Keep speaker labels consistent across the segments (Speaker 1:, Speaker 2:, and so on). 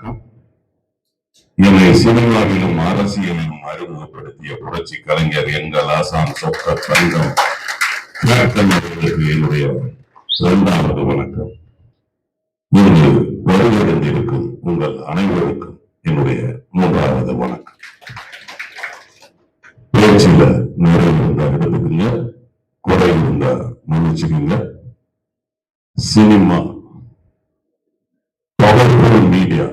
Speaker 1: வணக்கம். என்னை சினிமாவிலும் அரசியலிலும் அறிமுகப்படுத்திய புரட்சி கலைஞர் எங்கள் ஆசான் டாக்டர் தங்கம் கேப்டன் அவர்களுக்கு என்னுடைய 2வது வணக்கம். இன்று வருகிறந்திருக்கும் உங்கள் அனைவருக்கும் என்னுடைய 3வது வணக்கம். பேச்சில நிறைய இருந்தா எடுத்துக்கீங்க, குறை இருந்தா மன்னிச்சுக்கீங்க. சினிமா பவர்ஃபுல் மீடியா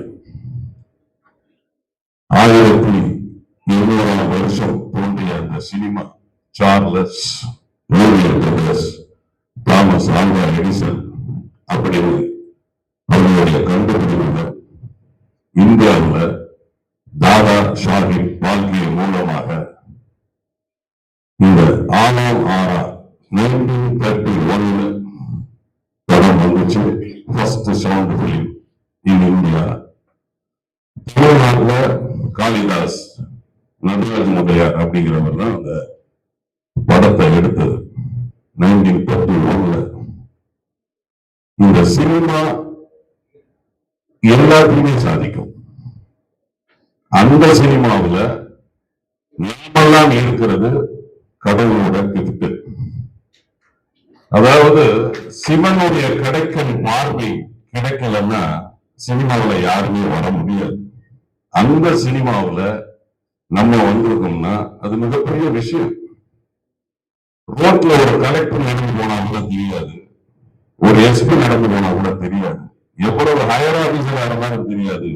Speaker 1: 1800ஆம் வருஷம் தோன்றிய அந்த cinema Charles Thomas Alva Edison அப்படின்னு அவர்களுடைய கண்டுபிடிப்புகள் இந்தியாவில் தாதா ஷாஹிப் பால்கே மூலமாக இந்த ஆலாம் ஆரா 1931 படம் வந்துச்சு. First sound film in India. தமிழ்நாட்டில் காளிதாஸ் நடராஜ் முதலியார் அப்படிங்கிறவர் தான் அந்த படத்தை எடுத்தது 1931. இந்த சினிமா எல்லாத்தையுமே சாதிக்கும். அந்த சினிமாவில் நாமெல்லாம் இருக்கிறது கடவுளோட கிஃப்ட். அதாவது சிவனுடைய கிடைக்கும் பார்வை கிடைக்கலன்னா சினிமாவில் யாருமே வர முடியாது. அந்த சினிமாவில் நம்ம வந்திருக்கோம்னா அது மிகப்பெரிய விஷயம். ரோட்ல ஒரு கலெக்டர் நடந்து போனா கூட தெரியாது, ஒரு எஸ்பி நடந்து போனா கூட தெரியாது, எவ்வளவு ஹையர் ஆபீசரா இருந்தாலும் தெரியாது.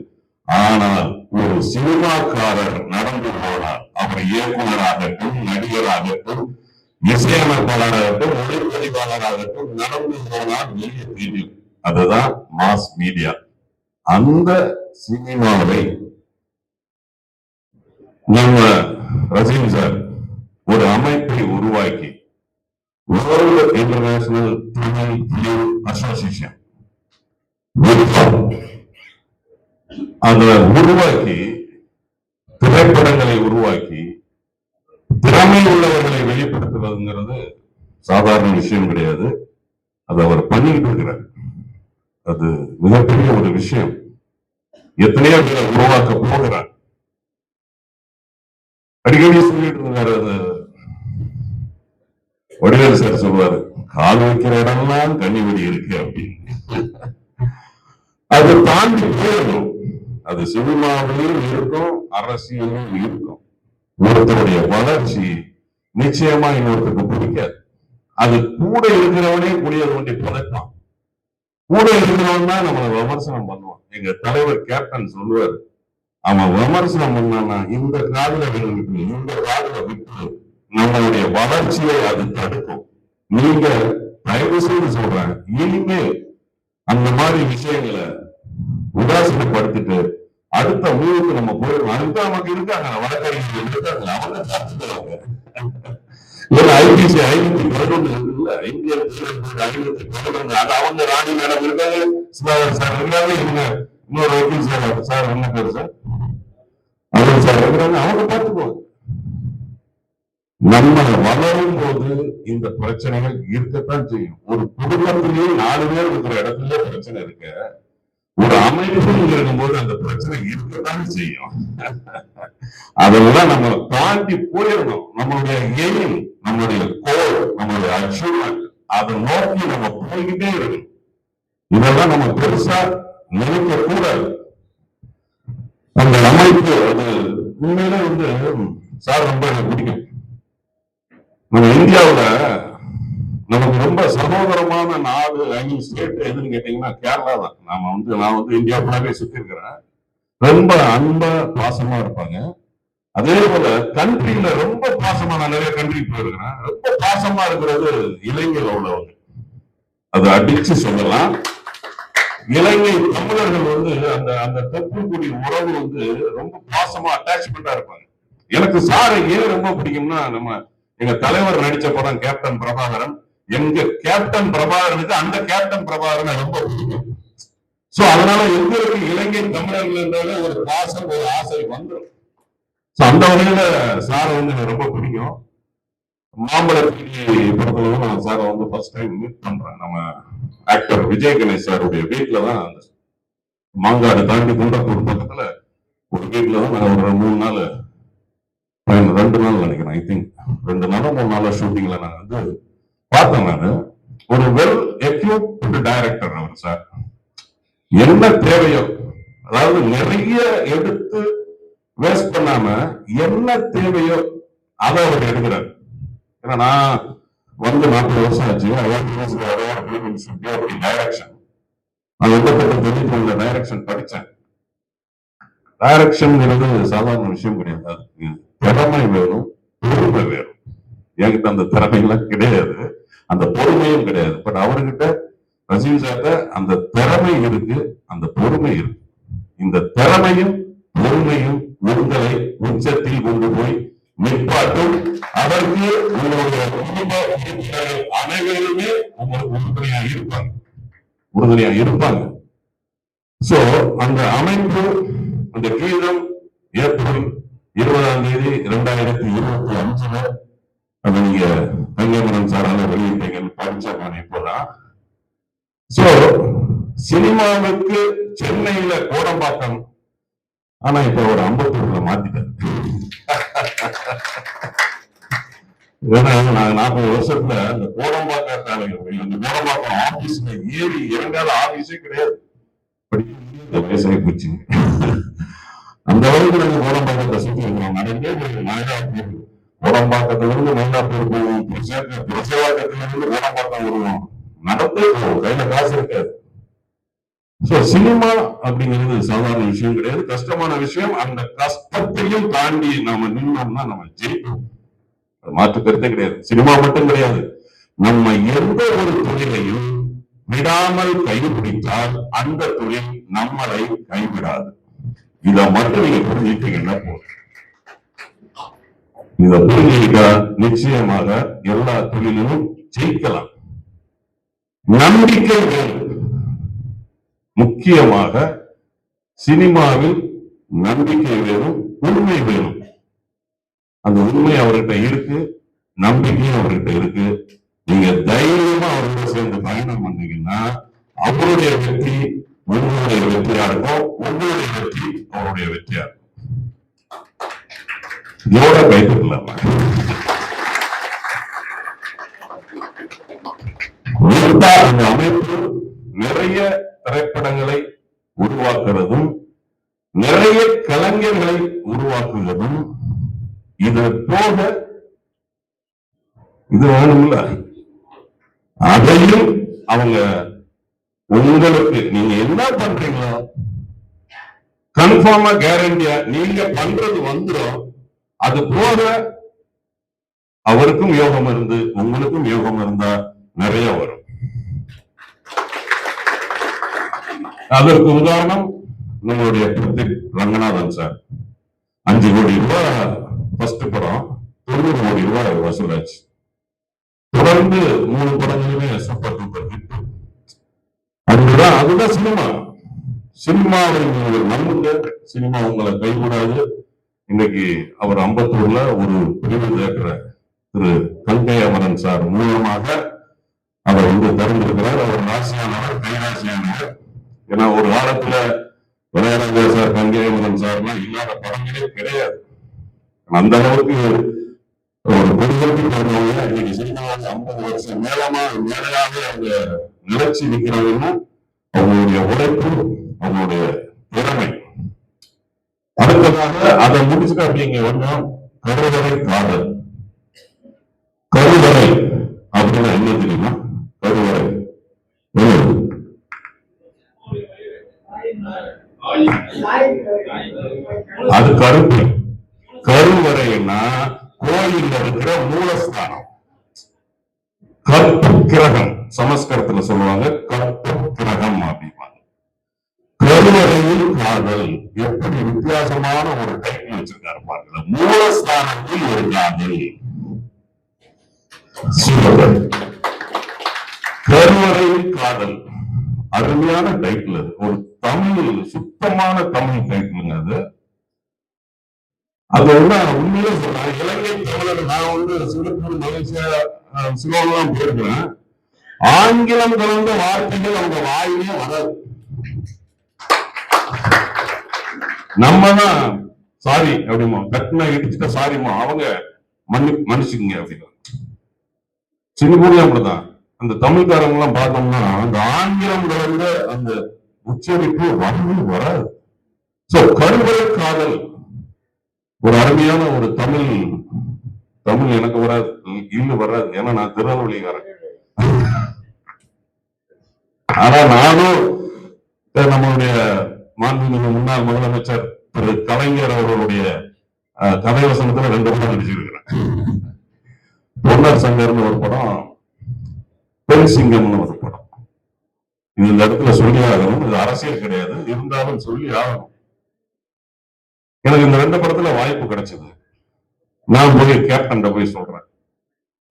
Speaker 1: ஆனால் ஒரு சினிமாக்காரர் நடந்து போனார், அவர் இயக்குனராகட்டும், நடிகராகட்டும், இசையமைப்பாளராகட்டும், ஒளிப்பதிவாளராகட்டும், நடந்து போனால் வெளியே தெரியும். அதுதான் மாஸ் மீடியா. அந்த சினிமாவை நம்ம ரஜினி சார் ஒரு அமைப்பை உருவாக்கி world international Tamil film association அதை உருவாக்கி திரைப்படங்களை உருவாக்கி திறமை உள்ளவர்களை வெளிப்படுத்துவதுங்கிறது சாதாரண விஷயம் கிடையாது. அதை அவர் பண்ணிட்டு இருக்கிறார். அது மிகப்பெரிய ஒரு விஷயம். எத்தனையோ பேரை உருவாக்க போகிறார். அடிக்கடி சொல்லிட்டு இருந்தாரு, வடிவேல் சார் சொல்லுவாரு, கால் வைக்கிற இடம்லாம் கன்னிவெடி இருக்கு அப்படின்னு. அது தாண்டி போயிடும். அது சினிமாவிலும் இருக்கும், அரசியலும் இருக்கும். ஒருத்தருடைய வளர்ச்சி நிச்சயமா இன்னொருத்தருக்கு பிடிக்காது. அது கூட இருக்கிறவனே குடிய தோண்டி புதைப்பான். கூட இருக்கிறவன் தான் நம்மளை விமர்சனம் பண்ணுவான். எங்க தலைவர் கேப்டன் சொல்லுவாரு, அவன் விமர்சனம் பண்ணான்னா இந்த காதுல விட்டு இந்த காதுல விட்டு நம்மளுடைய வளர்ச்சியை அது தடுக்கும். நீங்க தயவு செய்து சொல்றேன், இனிமே அந்த மாதிரி விஷயங்களை உதாசீனப்படுத்திட்டு அடுத்த ஊருக்கு நம்ம போயிடுவோம். அதுதான் நமக்கு இருக்காங்க வழக்கறிஞர்கள் இருக்காங்க, அவங்க தடுத்துக்கிறாங்க. ஐபிசி 511 இந்திய 511 அது அவங்க ராணி மேடம் இருக்காங்க, சார் இருக்காங்க, இன்னொரு வக்கீல் சார், சார் என்ன பேரு சார், அவங்க சார் இருக்கிறாங்க, அவங்க பார்த்துக்குவாங்க. நம்ம வளரும் போது இந்த பிரச்சனைகள் இருக்கத்தான் செய்யும். ஒரு குடும்பத்திலேயே 4 பேர் இருக்கிற இடத்துல பிரச்சனை இருக்க, ஒரு அமைப்பு இருக்கும்போது அந்த பிரச்சனை இருக்கத்தான் செய்யும். அதெல்லாம் நம்ம தாண்டி போயிடணும். நம்மளுடைய எய்ம், நம்மளுடைய கோல், நம்மளுடைய அச்சீவ்மெண்ட், அதை நோக்கி நம்ம போய்கிட்டே இருக்கணும். இதெல்லாம் நம்ம பெருசா நினைக்க கூடாது. அந்த அமைப்பு அது உண்மையிலே சார் ரொம்ப எனக்கு பிடிக்கும். நம்ம இந்தியாவுல நமக்கு ரொம்ப சகோதரமான 4 ஸ்டேட் எதுன்னு கேட்டீங்கன்னா கேரளா தான். நான் இந்தியா ஃபுல்லாவே சுத்தி இருக்கிறேன். ரொம்ப அன்பா பாசமா இருப்பாங்க. அதே போல கண்ட்ரியில ரொம்ப பாசமா, நான் நிறைய கண்ட்ரி போயிருக்கிறேன். ரொம்ப பாசமா இருக்கிறது இலங்கையில உள்ளவங்க. அது அடிச்சு சொல்லலாம். இலங்கை தமிழர்கள் அந்த அந்த தொப்புக்குடி உறவு ரொம்ப பாசமா அட்டாச்மெண்டா இருப்பாங்க. எனக்கு சாரை ஏன் ரொம்ப பிடிக்கும்னா, எங்க தலைவர் நடிச்ச படம் கேப்டன் பிரபாகரன். எங்க கேப்டன் பிரபாகரனுக்கு அந்த கேப்டன் பிரபாகரன் ரொம்ப பிடிக்கும். சோ அதனால எங்களுக்கு இலங்கை தமிழர்கள் என்றாலே ஒரு பாசம், ஒரு ஆசை வந்துடும். அந்த வகையில சாரை எனக்கு ரொம்ப பிடிக்கும். மாம்பழத்துக்கு படத்துல நான் சாரை ஃபர்ஸ்ட் டைம் மீட் பண்றேன். நம்ம ஆக்டர் விஜய் கணேஷ் சாருடைய வீட்டுல தான் மாங்காடு தாண்டி குன்றத்தூர் பக்கத்துல ஒரு வீட்டுல தான் நாங்க ஒரு 3 நாள் 2 நாள் நினைக்கிறேன், ஐ திங்க் 2 நாளோ 3 நாளோ ஷூட்டிங்ல நாங்க வந்து பார்த்தேன். நானு ஒரு வெல் எக்யூப்டு டைரக்டர் அவர் சார். என்ன தேவையோ, அதாவது நிறைய எடுத்து வேஸ்ட் பண்ணாம என்ன தேவையோ அதை அவர் எடுக்கிறார். ஏன்னா நான் வந்து 40 வருஷம் ஆச்சு. டைரக்ஷன் நான் 88 டைரக்ஷன் படிச்சேன். டைரக்ஷன் சாதாரண விஷயம் கிடையாது. அதுக்கு திறமை வேணும், பொறுமை வேணும். என்கிட்ட அந்த திறமைகள்லாம் கிடையாது, அந்த பொறுமையும் கிடையாது. பட் அவர்கிட்ட ரஜினி சார்ட்ட அந்த திறமை இருக்கு, அந்த பொறுமை இருக்கு. இந்த திறமையும் பொறுமையும் உங்களை உச்சத்தில் கொண்டு போய் நிற்பாட்டும். அதற்கு உங்களுடைய குடும்ப உறுப்பினர்கள் அனைவருமே உங்களுக்கு உறுதுணையா இருப்பாங்க. சோ அந்த அமைப்பு, அந்த கீதம் ஏப்ரல் 20ஆம் தேதி 2025 அது நீங்க கன்னியாகுமரன் சாரால வெளியிட்டீங்கன்னு படிச்சேன் இப்போதான். சோ சினிமாவுக்கு சென்னையில கோடம்பாக்கம், ஆனா இப்ப ஒரு அம்பத்தூர்ல மாத்திட்டாரு. ஏன்னா நாங்க 40 வருஷத்துல அந்த கோடம்பாக்கம் சாலைகள், அந்த கோடம்பாக்கம் ஆபீஸ்ல ஏறி இறங்காத ஆபீஸே கிடையாது. வயசாகி போச்சு. அந்த அளவுக்கு நாங்க கோடம்பாக்கத்தை சுற்றி இருக்கிறோம். நடந்தே மயிலாப்பூர், கோடம்பாக்கத்துல இருந்து மயிலாப்பூர் போவோம், பிரசவாக்கத்துல இருந்து கோடம்பாக்கம் வருவோம், நடந்தே போவோம், கையில காசு இருக்காது. சோ சினிமா அப்படிங்கிறது சாதாரண விஷயம் கிடையாது, கஷ்டமான விஷயம். அந்த கஷ்டத்தையும் தாண்டி நாம நின்னோம்னா நம்ம ஜெயிப்போம், மாற்று கருத்தே கிடையாது. சினிமா மட்டும் கிடையாது, நம்ம எந்த ஒரு தொழிலையும் விடாமல் கைப்பிடித்தால் அந்த தொழில் நம்மளை கைவிடாது. இதை மட்டும் நீங்க புரிஞ்சுக்கிட்டீங்கன்னா போதும். இதை புரிஞ்சுக்கிட்டா நிச்சயமாக எல்லா தொழிலும் ஜெயிக்கலாம். நம்பிக்கை வேணும். முக்கியமாக சினிமாவில் நம்பிக்கை வேணும், உண்மை வேணும். அந்த உண்மை அவர்கிட்ட இருக்கு, நம்பிக்கையும் அவர்கிட்ட இருக்கு. நீங்க தைரியமா அவரோட சேர்ந்து பயணம் பண்ணீங்கன்னா அவருடைய வெற்றி உங்களுடைய வெற்றியா இருக்கும், உங்களுடைய வெற்றி அவருடைய வெற்றியா இருக்கும். இதோட கைத்துக்கலாமா? அந்த அமைப்பு நிறைய திரைப்படங்களை உருவாக்குறதும் நிறைய கலைஞர்களை உருவாக்குவதும், இது போக இது வேணும்ல, அதையும் அவங்க உங்களுக்கு நீங்க என்ன பண்றீங்களோ கன்ஃபார்மா கேரண்டியா நீங்க பண்றது வந்துடும். அது போக அவருக்கும் யோகம் இருந்து உங்களுக்கும் யோகம் இருந்தா நிறைய வரும். அதற்கு உதாரணம் நம்மளுடைய பிரதீப் ரங்கநாதன் சார். 5 கோடி ரூபாய் ஃபர்ஸ்ட் படம், 90 கோடி ரூபாய் வசூலாச்சு. தொடர்ந்து 3 படங்களுமே சூப்பர் டூப்பர் ஹிட். அதுதான் சினிமா. சினிமாவை நம்புங்க, சினிமா உங்களை கைவிடாது. இன்னைக்கு அவர் அம்பத்தூர்ல ஒரு பிரிவு தேட்டர் திரு கங்கை அமரன் சார் மூலமாக அவர் திறந்திருக்கிறார். அவர் ராசியானவர், கைராசியானவர். ஏன்னா ஒரு காலத்துல விளையாட சார், கங்கை அமரன் சார்லாம் இல்லாத படங்களே கிடையாது. அந்த அளவுக்கு ஒரு பெருமைக்கு போனவங்க இன்னைக்கு சினிமாவில் 50 வருஷம் மேலாக அவங்க நிலைச்சி நிற்கிறாங்கன்னா அவங்களுடைய உழைப்பு, அவங்களுடைய திறமை. அடுத்ததாக அதை முடிச்சுட்டு அப்படிங்க ஒன்றும் கருவறை காதல். கருவறை அப்படின்னா என்ன தெரியுமா? கருவறை அது கருப்பு. கருவறைன்னா கோயில்ல இருக்கிற மூலஸ்தானம். கற்பு கிரகம் சமஸ்கிருதத்துல சொல்லுவாங்க, கற்பு கிரகம் அப்படிப்பாங்க. கருவறையில் காதல், எப்படி வித்தியாசமான ஒரு டைட்டில் வச்சிருக்காரு பாருங்க. மூலஸ்தானத்தில் ஒரு காதல். கருவறையில் காதல் அருமையான டைட்டில். அது ஒரு தமிழ், சுத்தமான தமிழ் டைட்டிலுங்க அது. அது உண்மையிலே சொல்றேன், இலங்கை தமிழர் நான் சிங்கப்பூர், மலேசியா, சிலோன்லாம் போயிருக்கிறேன். ஆங்கிலம் கலந்த வார்த்தைகள் அவங்க வாயிலே வராது. நம்ம தான் சாரி அப்படிமா, கட்டின இடிச்சுட்ட சாரிமா, அவங்க மன்னிச்சுக்குங்க அப்படின்னு. சிங்கப்பூர்லயும் அப்படிதான். அந்த தமிழ்காரங்க எல்லாம் பார்த்தோம்னா அந்த ஆங்கிலம் கலந்த அந்த உச்சரிப்பு வரவே வராது. சோ கருவறை காதல் ஒரு அருமையான ஒரு தமிழ் எனக்கு வராது, இல்லு வராது, ஏன்னா நான் திருநெல்வேலிக்காரன். ஆனா நானும் நம்மளுடைய மாண்புமிகு முன்னாள் முதலமைச்சர் திரு கலைஞர் அவர்களுடைய கதை வசனத்துல 2 படம் நடிச்சிருக்கிறேன். பொன்னர் சங்கர்னு ஒரு படம், பெண் சிங்கம்னு ஒரு படம். இது இந்த இடத்துல சொல்லி ஆகணும், இது அரசியல் கிடையாது, இருந்தாலும் சொல்லி ஆகணும். எனக்கு இந்த 2 படத்துல வாய்ப்பு கிடைச்சது. நான் போய் கேப்டன் போய் சொல்றேன்,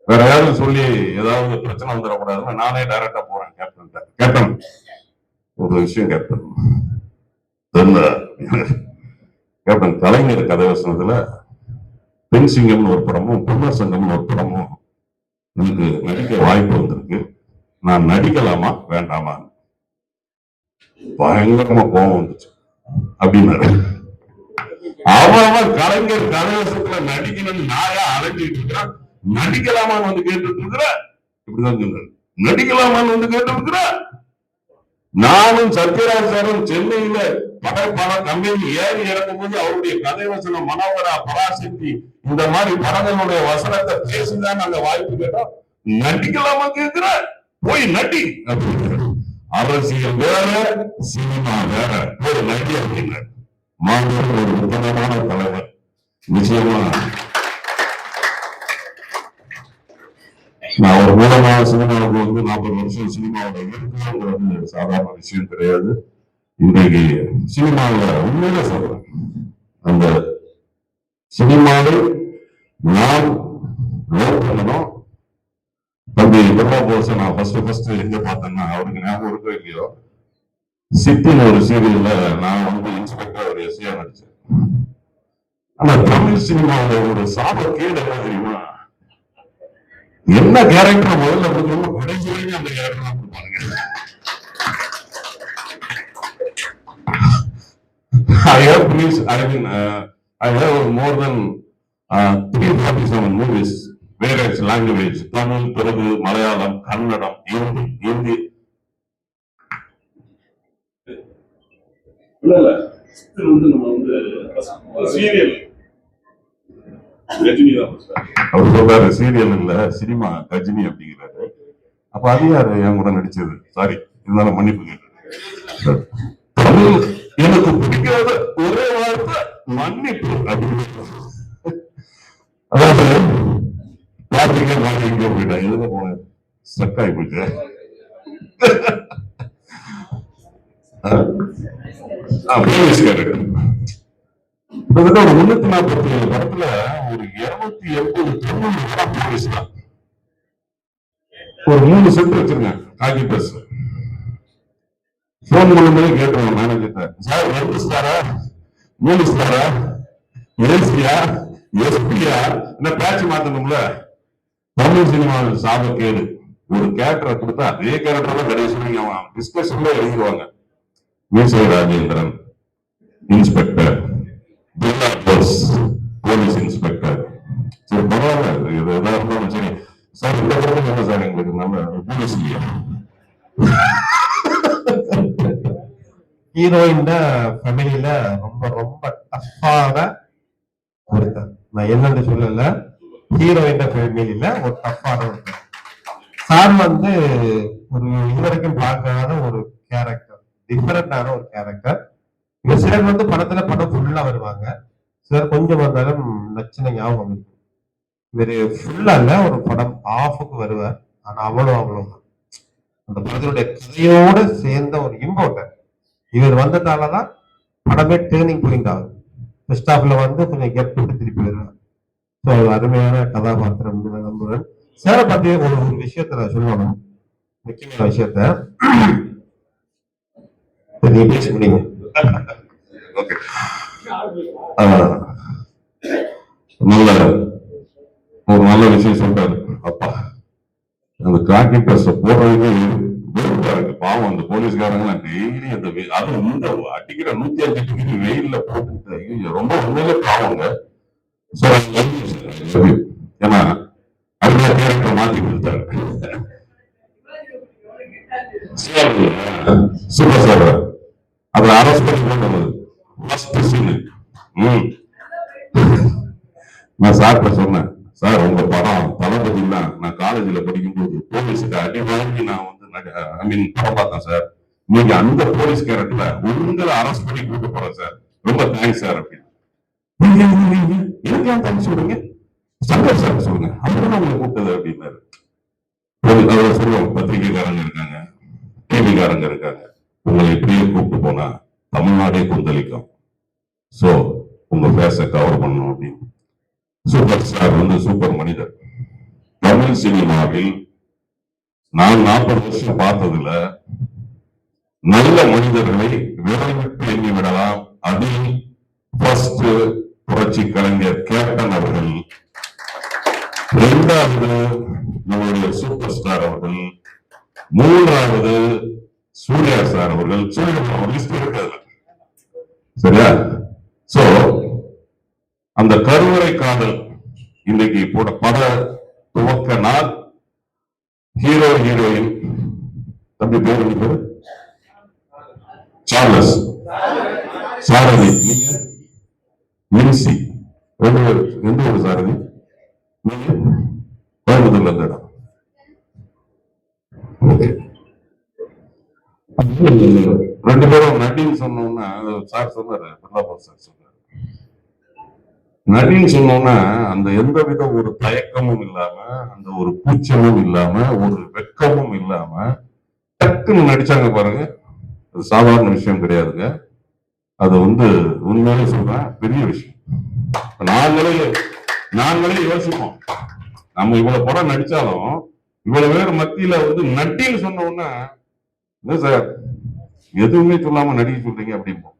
Speaker 1: வேற யாரும் சொல்லி ஏதாவது பிரச்சனை வந்துடக்கூடாதுன்னு நானே டைரக்டா போறேன் கேப்டன். கேப்டன் ஒரு விஷயம் கேப்டன், கேப்டன் கலைஞர் கதை வசனத்துல பெண் சிங்கம்னு ஒரு படமும் பொன்னர் சங்கம்னு ஒரு படமும் எனக்கு நடிக்க வாய்ப்பு வந்திருக்கு, நான் நடிக்கலாமா வேண்டாமா? பயங்கரமா கோபம் வந்துச்சு அப்படின்னாரு. அவன் கலைஞர் கதைவசத்துல நடிக்கணும்னு நாயா அலைஞ்சிட்டு இருக்கிறான், நடிக்கலாமான்னு வந்து கேட்டு இருக்கிற, இப்படிதான் சொன்னாரு, நடிக்கலாமான்னு வந்து கேட்டு இருக்கிற. நானும் சத்யராஜ் சாரும் சென்னையில பட கம்பெனி ஏறி இறக்கும் போது அவருடைய கதை வசனம் மனோகரா, பராசக்தி இந்த மாதிரி படங்களுடைய வசனத்தை பேசுதான் அந்த வாய்ப்பு கேட்டோம். நடிக்கலாமா கேட்கிற, போய் நடி அப்படிங்கிற. அரசியல் வேற, சினிமா வேற, ஒரு நடி அப்படின்னாரு. மாநிலம் ஒரு உத்தமமான தலைவர். நிச்சயமா நான் ஒரு மூலமாக சினிமாவுக்கு வந்து 40 வருஷம் சினிமாவோட இருக்கிறது சாதாரண விஷயம் கிடையாது. இன்றைக்கு சினிமாவில் உண்மையில சொல்றேன், அந்த சினிமாவை நாம் லவ் பண்ணணும். தம்பி பிரபா போஸ் நான் ஃபர்ஸ்ட் எங்க பார்த்தேன்னா, அவருக்கு ஞாபகம் இருக்கோ இல்லையோ, சித்தின்னு ஒரு சீரியல்ல நான் வந்து இன்ஸ்பெக்டர் ஒரு எஸ்ஐயா நடிச்சேன். ஆனா தமிழ் சினிமாவில் ஒரு சாப கேடு என்ன தெரியுமா, என்ன கேரக்டர் முதல்ல கொடுக்கணும், கடைசி வரைக்கும் அந்த கேரக்டர் தான் கொடுப்பாங்க. I have more than 347 movies, various language, Tamil, Telugu, Malayalam, Kannada, Hindi. இல்ல நம்ம வந்து சீரியல் கஜினி தான் அவர் சொல்றாரு, சீரியல் இல்ல சினிமா கஜினி அப்படிங்கிறாரு. அப்ப அது யாரு என் கூட நடிச்சது? சாரி, இருந்தாலும் மன்னிப்பு கேட்டு. தமிழ் எனக்கு பிடிக்காத ஒரே வார்த்தை மன்னிப்பு அப்படின்னு. அதாவது எங்க போயிட்டா, எதுக்கு போனேன், ஸ்ட்ரக் ஆகி போயிட்டு. கிட்டத்தட்ட ஒரு 347 படத்துல ஒரு 280 தமிழ் படம் போலீஸ் தான். ஒரு 3 செட் வச்சிருக்கேன் காக்கி பஸ். போன் பண்ணும்போது கேட்டுருவோம் மேனேஜர், சார் 2 ஸ்டாரா 3 ஸ்டாரா ஏசியா எஸ்பியா, இந்த பேட்ச் மாத்தணும்ல. தமிழ் சினிமாவில் சாபக்கேடு, ஒரு கேரக்டரை கொடுத்தா அதே கேரக்டர் தான் கடைசி அவன் டிஸ்கஷன்ல எழுதிடுவாங்க. மீசை ராஜேந்திரன் இன்ஸ்பெக்டர், போலீஸ் இன்ஸ்பெக்டர். சரி பரவாயில்ல, இது எதா இருந்தாலும் சரி சார், இந்த படம் என்ன சார் எங்களுக்கு நல்ல போலீஸ் இல்லையா?
Speaker 2: ஹீரோயின் ஃபேமிலியில ரொம்ப ரொம்ப டஃப்பான ஒருத்தர், நான் என்னன்னு சொல்லல, ஹீரோயின் ஃபேமிலியில ஒரு டஃப்பான ஒருத்தர். சார் வந்து ஒரு இதுவரைக்கும் பார்க்காத ஒரு கேரக்டர், டிஃபரெண்டான ஒரு கேரக்டர். இவர் சிலர் வந்து படத்துல படம் ஃபுல்லா வருவாங்க, சிலர் கொஞ்சம் வந்தாலும் நச்சுன ஞாபகம் இருக்கு. இவர் ஃபுல்லா இல்ல, ஒரு படம் ஆஃபுக்கு வருவார். ஆனா அவ்வளவு அந்த படத்தினுடைய கதையோட சேர்ந்த ஒரு இம்பார்ட்டன்ட் இவர் வந்ததாலதான் படமே டேர்னிங் பாயிண்ட் ஆகும். ஃபர்ஸ்ட் ஹாஃப்ல வந்து கொஞ்சம் கெப் போட்டு திருப்பி வருவார். ஸோ அருமையான கதாபாத்திரம் நம்புறேன். சாரை பத்தி ஒரு விஷயத்த சொல்லணும், முக்கியமான விஷயத்த நீ பேச முடியுங்க.
Speaker 1: ஒரு நல்ல விஷயம் சொல்றாரு அப்பா, அந்த காக்கி ட்ரெஸ் போடுறதுக்கு பாவம் அந்த போலீஸ்காரங்க டெய்லி அந்த அதுவும் இந்த அடிக்கிற 105 டிகிரி வெயில்ல போட்டுட்டு ஐயோ, ரொம்ப உண்மையிலே பாவங்க. ஏன்னா அந்த கேரக்டர் மாத்தி கொடுத்தாரு. சூப்பர் சார் அதை அரெஸ்ட் பண்ணி கொண்டு வந்தது ஃபர்ஸ்ட் சீனு. நான் சார்கிட்ட சொன்னேன், சார் உங்க படம் தளபதி தான் நான் காலேஜ்ல படிக்கும்போது போலீஸுக்கு அடி வாங்கி நான் வந்து ஐ மீன் படம் பார்த்தேன் சார். நீங்க அந்த போலீஸ் கேரக்டர்ல உங்களை அரெஸ்ட் பண்ணி கூட்டு போறேன் சார், ரொம்ப தேங்க்ஸ் சார் அப்படின்னு. எனக்கு ஏன் தேங்க்ஸ் சொல்றீங்க, சங்கர் சார் சொல்லுங்க, அப்புறம் உங்களை கூப்பிட்டது அப்படின்னாரு. அதை சொல்லுவாங்க, பத்திரிகைக்காரங்க இருக்காங்க, டிவிக்காரங்க இருக்காங்க, உங்களை இப்படியே கூப்பிட்டு போனா தமிழ்நாடே கொந்தளிக்கும். சோ உங்க பேச கவர் பண்ணணும் அப்படின்னு. சூப்பர் ஸ்டார் வந்து சூப்பர் மனிதர். தமிழ் சினிமாவில் நான் 40 வருஷம் பார்த்ததுல நல்ல மனிதர்களை விரைவிட்டு எண்ணி விடலாம். அதில் ஃபர்ஸ்ட் புரட்சி கலைஞர் கேப்டன் அவர்கள், இரண்டாவது நம்முடைய சூப்பர் ஸ்டார் அவர்கள், மூன்றாவது சூர்யா சார் அவர்கள். சூர்யா லிஸ்ட் இருக்காது சரியா? சோ அந்த கருவறை காதல் இன்னைக்கு போட பட துவக்க நாள். ஹீரோ ஹீரோயின் தம்பி பேர் பேரு சார்லஸ், சாரதி, நீங்க மின்சி, எந்த ஒரு சாரதி? நீங்க கோயம்புத்தூர்ல இருந்த இடம். ரெண்டு பேரும் நடின்னு சொன்னோம்னா சார் சொன்னாரு, பிரதாபர் சார் சொன்னாரு, நடின்னு சொன்னோம்னா அந்த எந்த வித ஒரு தயக்கமும் இல்லாம, அந்த ஒரு கூச்சமும் இல்லாம, ஒரு வெக்கமும் இல்லாம டக்குன்னு நடிச்சாங்க பாருங்க. அது சாதாரண விஷயம் கிடையாதுங்க. அது வந்து உண்மையிலே சொல்றேன், பெரிய விஷயம். நாங்களே யோசிப்போம், நம்ம இவ்வளவு படம் நடிச்சாலும் இவ்வளவு பேர் மத்தியில வந்து நட்டின்னு சொன்ன உடனே என்ன சார் எதுவுமே சொல்லாம நடிக்க சொல்றீங்க அப்படிம்போம்.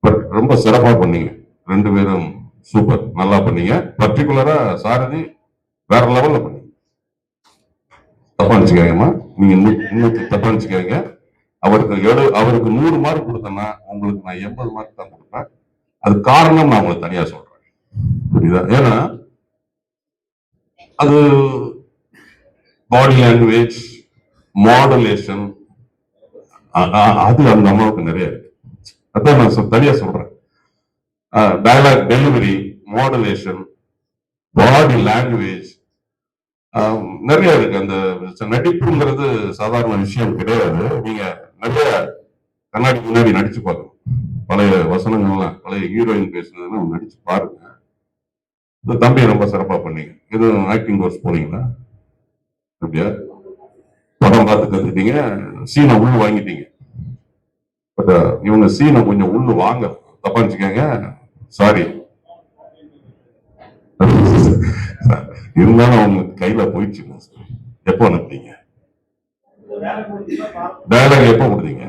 Speaker 1: பட் ரொம்ப சிறப்பா பண்ணீங்க, ரெண்டு பேரும் சூப்பர், நல்லா பண்ணீங்க. பர்டிகுலரா சாரதி வேற லெவல்ல பண்ணீங்க. தப்பா நினைச்சுக்காங்கம்மா, நீங்க இன்னும் தப்பா நினைச்சுக்காங்க. அவருக்கு 100 மார்க் கொடுத்தேன்னா உங்களுக்கு நான் 80 மார்க் தான் கொடுப்பேன். அது காரணம் நான் உங்களுக்கு தனியா சொல்றேன், புரியுதா? ஏன்னா அது பாடி லாங்குவேஜ், மாடுலேஷன், அது அந்த அம்மாவுக்கு நிறைய இருக்கு. அதான் நான் தனியா சொல்றேன். Dialogue delivery, modulation, body language நிறைய இருக்கு. அந்த நடிப்புங்கிறது சாதாரண விஷயம் கிடையாது. நீங்க நிறைய கண்ணாடி முன்னாடி நடிச்சு பார்க்கணும். பழைய வசனங்கள்லாம், பழைய ஹீரோயின் பேசுனதுலாம் நடிச்சு பாருங்க. இந்த தம்பி ரொம்ப சிறப்பா பண்ணீங்க. எதுவும் ஆக்டிங் கோர்ஸ் போனீங்களா? அப்படியா? படம் பார்த்து கத்துக்கிட்டீங்க, சீனை உள்ள வாங்கிட்டீங்க. பட் இவங்க சீனை கொஞ்சம் உள்ள வாங்க, தப்பா நினைச்சுக்காங்க, சாரி. இருந்தாலும் அவங்க கையில போயிடுச்சு. எப்போ அனுப்புனீங்க டயலாக்? எப்போ கொடுத்தீங்க?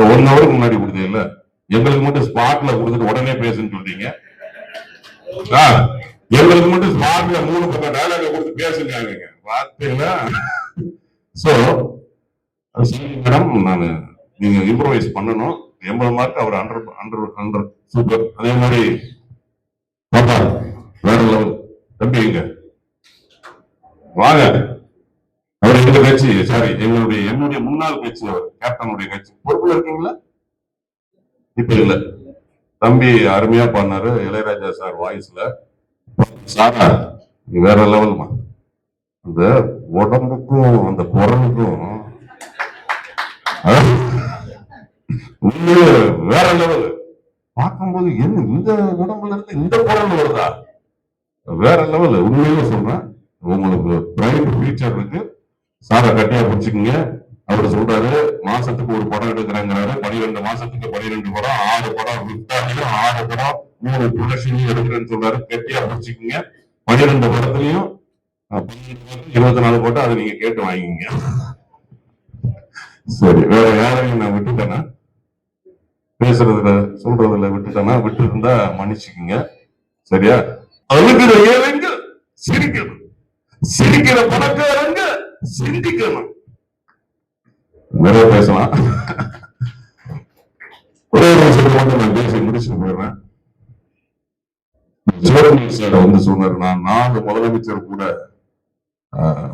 Speaker 1: 1 ஹவருக்கு முன்னாடி கொடுத்தீங்கல்ல. எங்களுக்கு மட்டும் ஸ்பாட்ல கொடுத்துட்டு உடனே பேசுன்னு சொல்றீங்க. எங்களுக்கு மட்டும் ஸ்பாட்ல 3 பக்கம் டயலாக் கொடுத்து பேசுங்க பார்த்தீங்களா? சோ மேடம், நான் நீங்க இம்ப்ரோவைஸ் பண்ணணும். 80 மார்க், அவர் 100 சூப்பர். அதே மாதிரி பாப்பா வேற லெவல். தம்பி எங்க வாங்க, அவர் எங்க கட்சி, சாரி என்னுடைய முன்னாள் கட்சி, அவர் கேப்டனுடைய கட்சி பொறுப்புல இருக்கீங்களா? இப்ப இல்ல. தம்பி அருமையா பண்ணாரு, இளையராஜா சார் வாய்ஸ்ல. சாரா வேற லெவல்மா. அந்த உடம்புக்கும் அந்த குரலுக்கும் வேற லெவல். பார்க்கும்போது என்ன இந்த உடம்புல இருந்து இந்த குரல் வருதா? வேற லெவல். உண்மையிலே சொல்றேன், உங்களுக்கு பிரைட் ஃபியூச்சர் இருக்கு. சாரை கட்டியா பிடிச்சுக்குங்க. அவர் சொல்றாரு மாசத்துக்கு ஒரு படம் எடுக்கிறாங்கிறாரு. 12 மாசத்துக்கு 12 படம், 6 படம் விட்டாங்க, 6 படம் 3 ப்ரொடக்ஷன்லயும் எடுக்கிறேன்னு சொல்றாரு. கட்டியா பிடிச்சிக்குங்க. 12 படத்துலயும் 24 போட்டா அதை நீங்க கேட்டு வாங்கிங்க. சரி, வேற யாரையும் நான் விட்டுட்டேன்னா, பேசுறதுல சொல்றதுல விட்டுட்டேன்னா, விட்டு இருந்தா மன்னிச்சுக்குங்க. சரியா? அழுகிற ஏழைங்க சிரிக்கிறது, சிரிக்கிற பணக்காரங்க சிந்திக்கணும். நிறைய பேசலாம். ஒரே ஒரு விஷயத்தை மட்டும் நான் பேசி முடிச்சுட்டு போயிடுறேன். சிவகுமார் சார் வந்து சொன்னார், நான் 4 முதலமைச்சர் கூட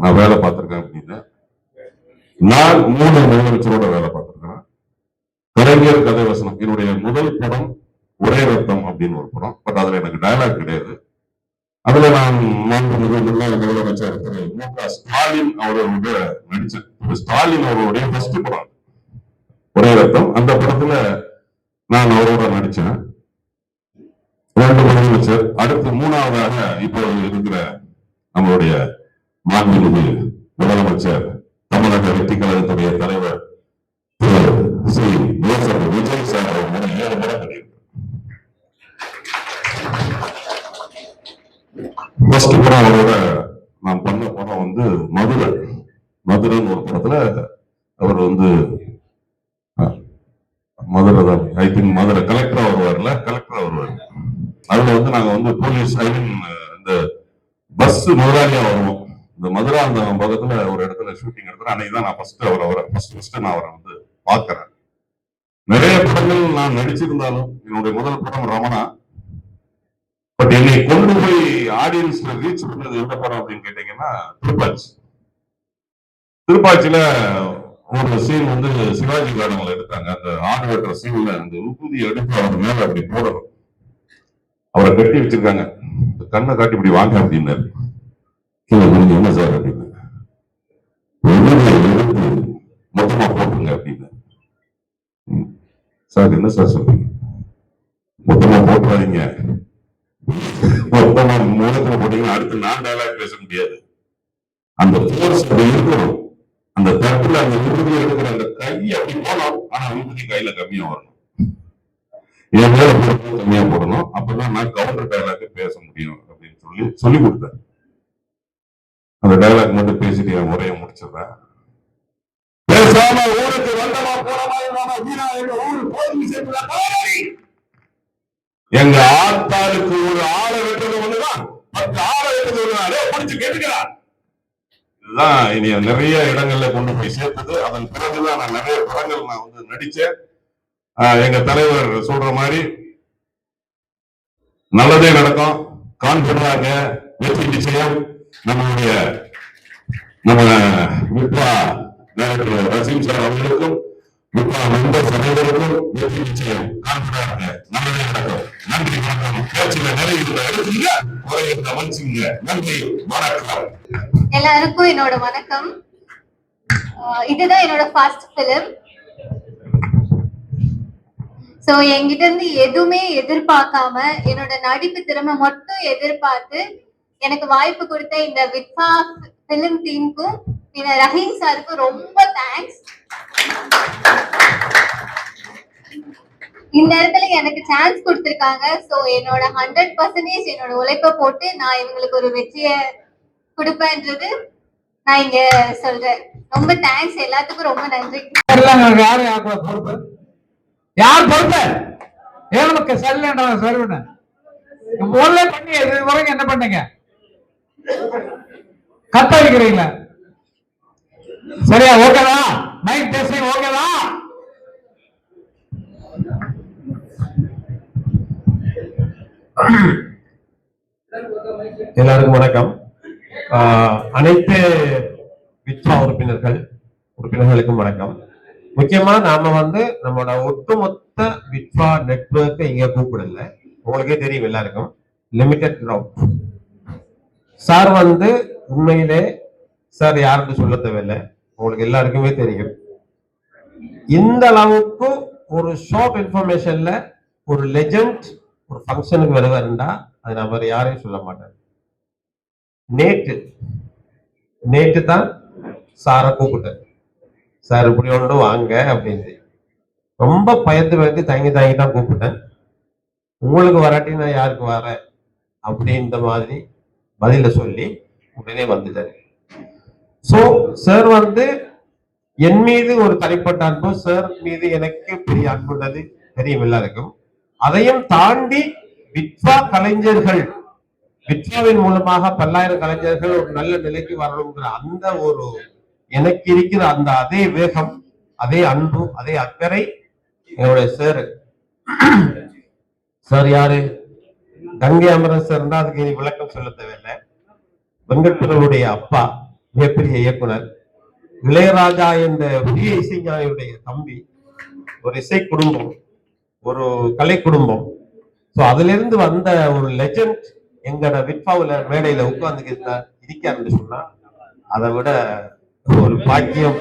Speaker 1: நான் வேலை பார்த்திருக்கேன் அப்படின்னு. நான் 3 முதலமைச்சரோட வேலை பார்த்திருக்கிறேன். கலைஞர் கதை வசனம் என்னுடைய முதல் படம் ஒரே ரத்தம் அப்படின்னு ஒரு படம். பட் அதுல எனக்கு டயலாக் கிடையாது. அதுல நான் முன்னாள் முதலமைச்சர் திரு மு.க. ஸ்டாலின் அவர்களுடைய நடிச்சேன். ஸ்டாலின் அவர்களுடைய ஃபர்ஸ்ட் படம் ஒரே ரத்தம். அந்த படத்துல நான் அவரோட நடிச்சேன். 2 முதலமைச்சர். அடுத்து 3வதாக இப்போது இருக்கிற நம்மளுடைய மாண்புமிகு முதலமைச்சர் தமிழக வெற்றி கழகத்துடைய தலைவர் திரு ஸ்ரீ விஜய் சார் அவர்களோட 7 படம் கிடையாது. ஃபர்ஸ்ட் படம் அவரோட நான் பண்ண படம் வந்து மதுரன் ஒரு படத்துல அவர் வந்து மதுரை தான், ஐ திங்க் மதுரை கலெக்டரா வருவார். அதுல வந்து நாங்க வந்து போலீஸ் இந்த பஸ் முதலாளியா வருவோம். இந்த மதுரா அந்த பக்கத்துல ஒரு இடத்துல ஷூட்டிங் எடுக்கிறேன். அன்னைக்கு தான் நான் ஃபர்ஸ்ட் நான் அவரை வந்து பாக்குறேன். நிறைய படங்கள் நான் நடிச்சிருந்தாலும் என்னுடைய முதல் படம் ரமணா. பட் என்னை கொண்டு போய் ஆடியன்ஸ்ல ரீச் பண்ணது எந்த படம் அப்படின்னு கேட்டீங்கன்னா திருப்பாச்சியில ஒரு சீன் வந்து சிவாஜி கார்டன்ல எடுத்தாங்க. அந்த ஆடு வெட்டுற சீன்ல அந்த உப்புதி எடுத்து அவர் மேல அப்படி போடணும். அவரை கட்டி வச்சிருக்காங்க. கண்ணை காட்டி இப்படி வாங்க அப்படின்னாரு. என்ன சார் அப்படின்னு எடுத்து மொத்தமா போட்டுருங்க அப்படின்னு. சார் என்ன சார் சொல்றீங்க? மொத்தமா போட்டுறாதீங்க. மொத்தமா மூலத்துல போட்டீங்கன்னா அடுத்து நான் டயலாக் பேச முடியாது. அந்த போர்ஸ் அப்படி இருக்கணும். அந்த தட்டுல அந்த விருதி எடுக்கிற அந்த கை அப்படி போனோம். ஆனா விருதி கையில கம்மியா வரணும். என் மேல கம்மியா போடணும். அப்பதான் நான் கவுண்டர் டயலாக் பேச முடியும் அப்படின்னு சொல்லி கொடுத்தேன். அந்த டயலாக் மட்டும் பேசிட்டு என் முறையை முடிச்சிடுறேன். பேசாம ஊருக்கு வந்தமா போனமா வீணா எங்க ஊரு போய் சேர்த்து எங்க ஆத்தாளுக்கு ஒரு ஆளை வெட்டது ஒண்ணுதான், 10 ஆளை வெட்டது ஒண்ணுதான். பிடிச்சு கேட்டுக்கிறான். இதுதான் இனி நிறைய இடங்கள்ல கொண்டு போய் சேர்த்தது. அதன் பிறகுதான் நான் நிறைய படங்கள் நான் வந்து நடிச்சேன். எங்க தலைவர் சொல்ற மாதிரி நல்லதே நடக்கும், கான்பிடன்டாக வெற்றி நிச்சயம். நம்ம விப்ரா டைரக்டர் ரசீம் சார் அவர்களுக்கும் விப்ரா மெம்பர்ஸ் அனைவருக்கும் வெற்றி நிச்சயம். கான்பிடன்டாக நல்லதே நடக்கும். நன்றி, வணக்கம். பேச்சுல நிறைய கவனிச்சுங்க. நன்றி, வணக்கம்.
Speaker 3: எல்லாருக்கும் என்னோட வணக்கம். இதுதான் என்னோட ஃபர்ஸ்ட் பிலிம். சோ என்கிட்ட இருந்து எதுவுமே எதிர்பார்க்காம என்னோட நடிப்பு திறமை மட்டும் எதிர்பார்த்து எனக்கு வாய்ப்பு கொடுத்த இந்த வித்வா பிலிம் டீமுக்கும் ரஹீம் சாருக்கும் ரொம்ப தேங்க்ஸ். இந்த இடத்துல எனக்கு சான்ஸ் கொடுத்திருக்காங்க. சோ என்னோட 100% என்னோட உழைப்பை போட்டு நான் இவங்களுக்கு ஒரு வெற்றியை கொடுப்பேன்றது நான் இங்க சொல்றேன். ரொம்ப தேங்க்ஸ், எல்லாத்துக்கும் ரொம்ப நன்றி.
Speaker 4: யார் பொறுப்பு? ஏழுமக்க சரியில்லை சரி முதல்ல பண்ணி இது வரைக்கும் என்ன பண்ணீங்க? கத்தரிக்கிறீங்களா? சரியா? ஓகேவா? மைக் டெஸ்டிங் ஓகேவா?
Speaker 2: எல்லாருக்கும் வணக்கம். அனைத்து வித்வா உறுப்பினர்களுக்கும் வணக்கம். முக்கியமா நாம வந்து நம்மளோட ஒட்டுமொத்த வித்வா நெட்வொர்க்கை இங்க கூப்பிடல. உங்களுக்கே தெரியும் எல்லாருக்கும் லிமிடெட் கிரவுட். சார் வந்து உண்மையிலே சார் யாருன்னு சொல்ல தேவையில்லை, உங்களுக்கு எல்லாருக்குமே தெரியும். இந்த அளவுக்கு ஒரு ஷார்ட் இன்ஃபர்மேஷன்ல ஒரு லெஜண்ட் ஒரு ஃபங்க்ஷனுக்கு வருவாருண்டா அது நான் வேற யாரையும் சொல்ல மாட்டேன். நேற்று தான் சாரை கூப்பிட்டேன். சார் இப்படி ஒன்று வாங்க அப்படின்னு ரொம்ப பயந்து தங்கி தான் கூப்பிட்டேன். உங்களுக்கு வராட்டி நான் யாருக்கு வரேன் அப்படின்ற மாதிரி பதில சொல்லி உடனே வந்துட்டாரு. சோ சார் வந்து என் மீது ஒரு தனிப்பட்ட அன்பு, சார் மீது எனக்கு பெரிய அன்புள்ளது தெரியும் எல்லாருக்கும். அதையும் தாண்டி வித்வா கலைஞர்கள், வித்வாவின் மூலமாக பல்லாயிரம் கலைஞர்கள் ஒரு நல்ல நிலைக்கு வரணுங்கிற அந்த ஒரு எனக்கு இருக்கிற அந்த அதே வேகம், அதே அன்பு, அதே அக்கறை என்னுடைய சார் யாரு? கங்கை அமரன் சார் தான், அதுக்கு இனி விளக்கம் சொல்ல தேவையில்லை. வெங்கட்பிரபுடைய அப்பா, மிகப்பெரிய இயக்குனர். இளையராஜா என்ற பெரிய இசைஞானியுடைய தம்பி. ஒரு இசை குடும்பம், ஒரு கலை குடும்பம். சோ அதுல இருந்து வந்த ஒரு லெஜண்ட் எங்கட விட்பாவுல மேடையில உட்கார்ந்து இருக்காருன்னு சொன்னா அதை விட ஒரு பாக்கியம்.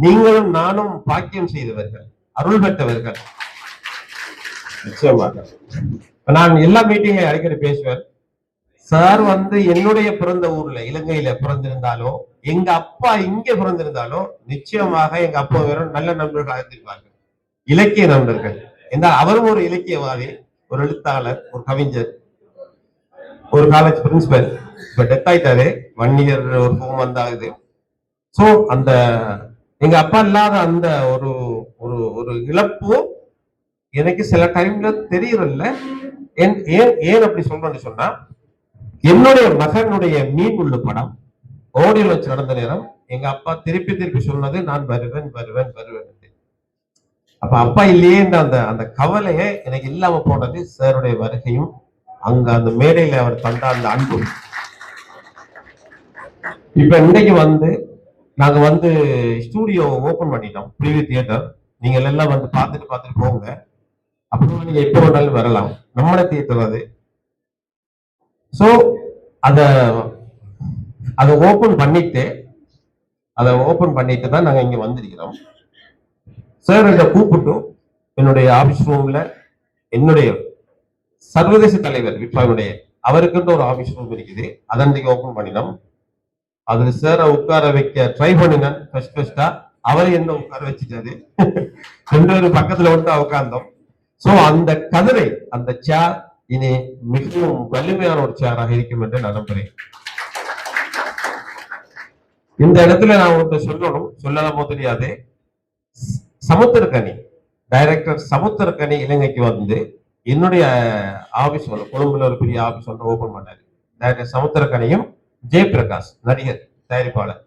Speaker 2: நீங்களும் நானும் பாக்கியம் செய்தவர்கள், அருள் பெற்றவர்கள். நிச்சயமாக நான் எல்லா மீட்டிங்லையும் அடிக்கடி பேசுவேன். சார் என்னுடைய பிறந்த ஊர்ல இலங்கையில பிறந்திருந்தாலோ, எங்க அப்பா இங்க பிறந்திருந்தாலோ, நிச்சயமாக எங்க அப்பா வேற நல்ல நண்பர்கள் ஆயிருந்திருப்பார்கள், இலக்கிய நண்பர்கள். என்றால் அவரும் ஒரு இலக்கியவாதி, ஒரு எழுத்தாளர், ஒரு கவிஞர், ஒரு காலேஜ் பிரின்சிபல். இப்ப டெத் ஆயிட்டாரு, 1 இயர் ஒரு 4 month ஆகுது. சோ அந்த எங்க அப்பா இல்லாத அந்த ஒரு ஒரு ஒரு இழப்பு எனக்கு சில டைம்ல தெரியறதில்ல. ஏன் அப்படி சொல்றேன்னு சொன்னா, என்னுடைய மகனுடைய மீன்முள்ளு படம் ஓடியில் வச்சு நடந்த நேரம் எங்க அப்பா திருப்பி திருப்பி சொன்னது, நான் வருவேன் வருவேன் வருவேன். அப்ப அப்பா இல்லையே அந்த அந்த கவலையே எனக்கு இல்லாம போனது சாருடைய வருகையும், அங்க அந்த மேடையில அவர் தந்த அந்த அன்பு. இப்ப இன்னைக்கு நாங்க ஸ்டூடியோ ஓபன் பண்ணிட்டோம், பிரிவியூ தியேட்டர். நீங்க எல்லாம் பார்த்துட்டு போங்க. அப்புறம் நீங்க எப்ப வேணாலும் வரலாம், நம்மள தியேட்டர் அது. சோ அதை ஓபன் பண்ணிட்டு தான் நாங்க இங்க வந்திருக்கிறோம். சார் இதை கூப்பிட்டு என்னுடைய ஆபீஸ் ரூம்ல என்னுடைய சர்வதேச தலைவர் விட்பாவுடைய அவருக்குன்ற ஒரு ஆபீஸ் ரூம் இருக்குது, அதன்றைக்கு ஓபன் பண்ணினோம். அதுல சாரை உட்கார வைக்க ட்ரை பண்ணினேன். ஃபர்ஸ்டா அவரை என்ன உட்கார வச்சுட்டாரு, 2 பேரும் பக்கத்துல உட்கார்ந்தோம். சோ அந்த கதிரை, அந்த சேர் இனி மிகவும் வலிமையான ஒரு சேராக இருக்கும் என்று நான் நம்புறேன். இந்த இடத்துல நான் ஒன்று சொல்லலாமோ தெரியாது. சமுத்திரக்கனி டைரக்டர் சமுத்திரக்கனி இலங்கைக்கு என்னுடைய ஆபீஸ் கொழும்புல ஒரு பெரிய ஆபீஸ் ஓபன் பண்ணாரு. டைரக்டர் சமுத்திரக்கனியும் ஜெயபிரகாஷ் நடிகர் தயாரிப்பாளர்.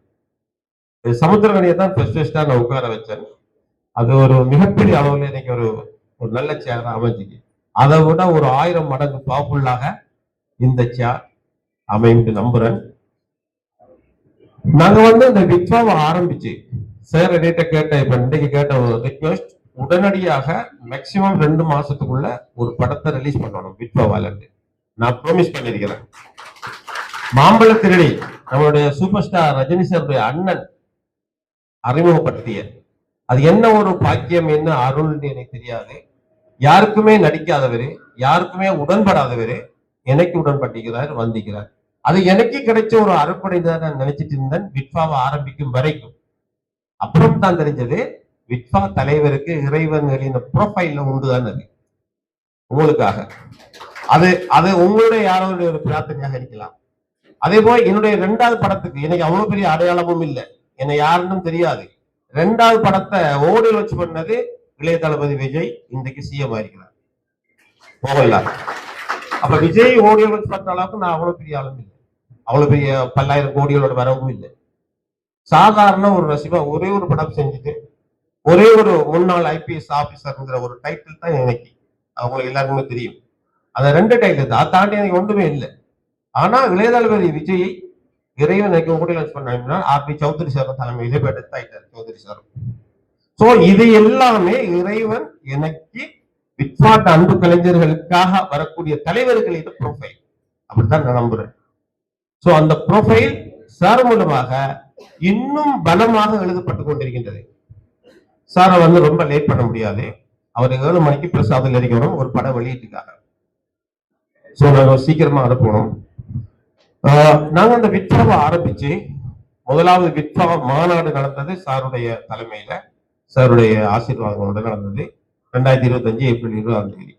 Speaker 2: சமுத்திரக்கனியை தான் ஃபர்ஸ்டா நான் உட்கார வச்சேன். அது ஒரு மிகப்பெரிய அளவுல இன்னைக்கு ஒரு நல்ல சேர் அமைஞ்சுக்கு. அதை விட ஒரு 1000 மடங்கு பவர்ஃபுல்லாக இந்த சேர் அமையும் நம்புறேன். நாங்க இந்த விட்பாவை ஆரம்பிச்சு சார் இப்ப இன்னைக்கு கேட்ட ஒரு ரிக்வெஸ்ட், உடனடியாக மேக்சிமம் 2 மாசத்துக்குள்ள ஒரு படத்தை ரிலீஸ் பண்ணணும் விட்பாவால. நான் ப்ராமிஸ் பண்ணிருக்கிறேன். மாம்பழ திருடி நம்மளுடைய சூப்பர் ஸ்டார் ரஜினி சாருடைய அண்ணன் அறிமுகப்படுத்திய, அது என்ன ஒரு பாக்கியம், என்ன அருள்னு எனக்கு தெரியாது. யாருக்குமே நடிக்காதவரு, யாருக்குமே உடன்படாதவரு எனக்கு உடன்பட்டிருக்கிறார், வந்திருக்கிறார். அது எனக்கு கிடைச்ச ஒரு அறுப்படை தான் நான் நினைச்சிட்டு இருந்தேன் விட்பாவை ஆரம்பிக்கும் வரைக்கும். அப்புறம் தான் தெரிஞ்சது விட்பா தலைவருக்கு இறைவன்களின் ப்ரொஃபைல்ல உண்டுதான் அது உங்களுக்காக. அது உங்களுடைய யாரோட ஒரு பிரார்த்தனையாக இருக்கலாம். அதே போல என்னுடைய 2வது படத்துக்கு எனக்கு அவ்வளவு பெரிய அடையாளமும் இல்லை, என்னை யாருன்னு தெரியாது. 2வது படத்தை ஓடியில் வச்சு பண்ணது இளைய தளபதி விஜய், இன்றைக்கு சிஎம் ஆயிருக்கிறார். போகல. அப்ப விஜய் ஓடியில் வச்சு பார்த்த அளவுக்கு நான் அவ்வளவு பெரிய ஆளும் இல்லை, அவ்வளவு பெரிய 10,000 கோடிகளோட வரவும் இல்லை. சாதாரண ஒரு ரசிகா ஒரே ஒரு படம் செஞ்சுட்டு ஒரே ஒரு முன்னாள் IPS ஆபீசர்ங்கிற ஒரு டைட்டில் தான் எனக்கு, அவங்களுக்கு எல்லாருக்குமே தெரியும். அந்த 2 டைட்டில் தான், தாண்டி எனக்கு ஒன்றுமே இல்லை. ஆனா இளைய தளபதி விஜயை இறைவன் எனக்கு ஓடி லான்ச் பண்ணா RP சௌத்ரி சார் தலைமையிலே டெத் ஆயிட்டார் சௌத்ரி சார். சோ இது எல்லாமே இறைவன் எனக்கு விட்பாட் அன்பு கலைஞர்களுக்காக வரக்கூடிய தலைவர்களின் ப்ரொஃபைல், அப்படித்தான் நான் நம்புறேன். சோ அந்த ப்ரொஃபைல் சார் மூலமாக இன்னும் பலமாக எழுதப்பட்டு கொண்டிருக்கின்றது. சாரை ரொம்ப லேட் பண்ண முடியாது. அவர் 7 மணிக்கு பிரசாதம் இருக்கணும் ஒரு படம் வெளியீட்டுக்காக. சோ நாங்க சீக்கிரமா அனுப்பணும். நாங்க அந்த விட்பாவை ஆரம்பிச்சு 1வது விட்பா மாநாடு நடந்தது சாருடைய தலைமையில, சாருடைய ஆசீர்வாதங்களோட நடந்தது 2025 ஏப்ரல் 20ஆம் தேதி.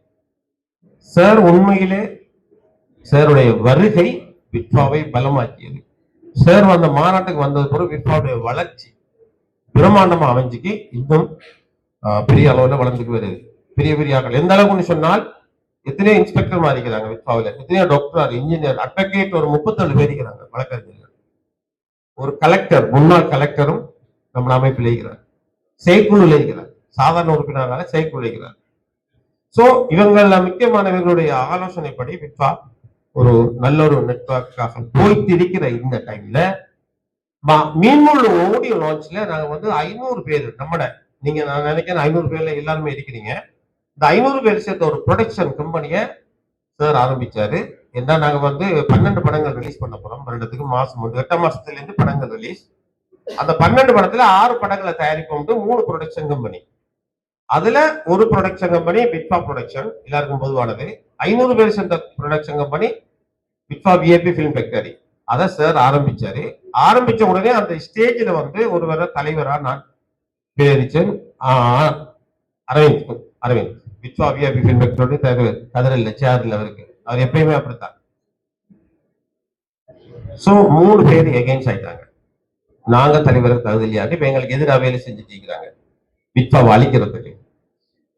Speaker 2: சார் உண்மையிலே சாருடைய வருகை விட்பாவை பலமாக்கியது. சார் அந்த மாநாட்டுக்கு வந்தது பிறகு விட்பாவுடைய வளர்ச்சி பிரம்மாண்டமா அமைஞ்சுக்கு இன்னும் பெரிய அளவுல வளர்ந்துக்கு வருது. பெரிய பெரிய ஆட்கள் எந்த அளவுக்கு சொன்னால், எத்தனையோ இன்ஸ்பெக்டர் மாறிக்கிறாங்க விட்பாவில, எத்தனையோ டாக்டர், இன்ஜினியர், அட்வொகேட் ஒரு 37 பேர் இருக்கிறாங்க வழக்கறிஞர்கள். ஒரு கலெக்டர், முன்னாள் கலெக்டரும் நம்ம அமைப்பில் இருக்கிறார், செயற்குழுவில் இருக்கிறார், சாதாரண உறுப்பினராக செயற்குழு இருக்கிறார். சோ இவங்கள முக்கியமானவர்களுடைய ஆலோசனைப்படி விட்வா ஒரு நல்ல ஒரு நெட்வொர்க்காக போயிட்டு இருக்கிற இந்த டைம்ல மீன்முள் ஆடியோ லான்ச்ல நாங்க வந்து 500 பேர் நீங்க நான் நினைக்கிறேன் 500 பேர்ல எல்லாருமே இருக்கிறீங்க. இந்த 500 பேர் சேர்த்த ஒரு ப்ரொடக்ஷன் கம்பெனியை சார் ஆரம்பிச்சாரு. ஏன்னா நாங்க வந்து 12 படங்கள் ரிலீஸ் பண்ண போறோம் வருடத்துக்கு, மாசம் 8 மாசத்துல இருந்து படங்கள் ரிலீஸ். அந்த 12 படத்துல 6 படங்களை தயாரிப்போம், 3 ப்ரொடக்ஷன் கம்பெனி. அதுல ஒரு ப்ரொடக்ஷன் கம்பெனி விட்வா ப்ரொடக்ஷன், எல்லாருக்கும் பொதுவானது. 500 பேர் சேர்ந்த ப்ரொடக்ஷன் கம்பெனி விட்வா விஐபி ஃபிலிம் ஃபேக்டரி. அதை சார் ஆரம்பிச்சாரு. ஆரம்பிச்ச உடனே அந்த ஸ்டேஜ்ல வந்து ஒருவரை தலைவரா நான் பேரிச்சன் அரவிந்த் விட்வா விஐபி ஃபிலிம் ஃபேக்டரி தலைவர் கதிரில் சேர்ல இருக்கு. அவர் எப்பயுமே அப்படித்தான். சோ 3 பேர் எகெயின்ஸ்ட் ஆயிட்டாங்க. நாங்க தலைவர் தகுதியாட்டி இப்ப எங்களுக்கு எதிராக வேலை செஞ்சுட்டு இருக்கிறாங்க விட்வாவை அழிக்கிறதுக்கு.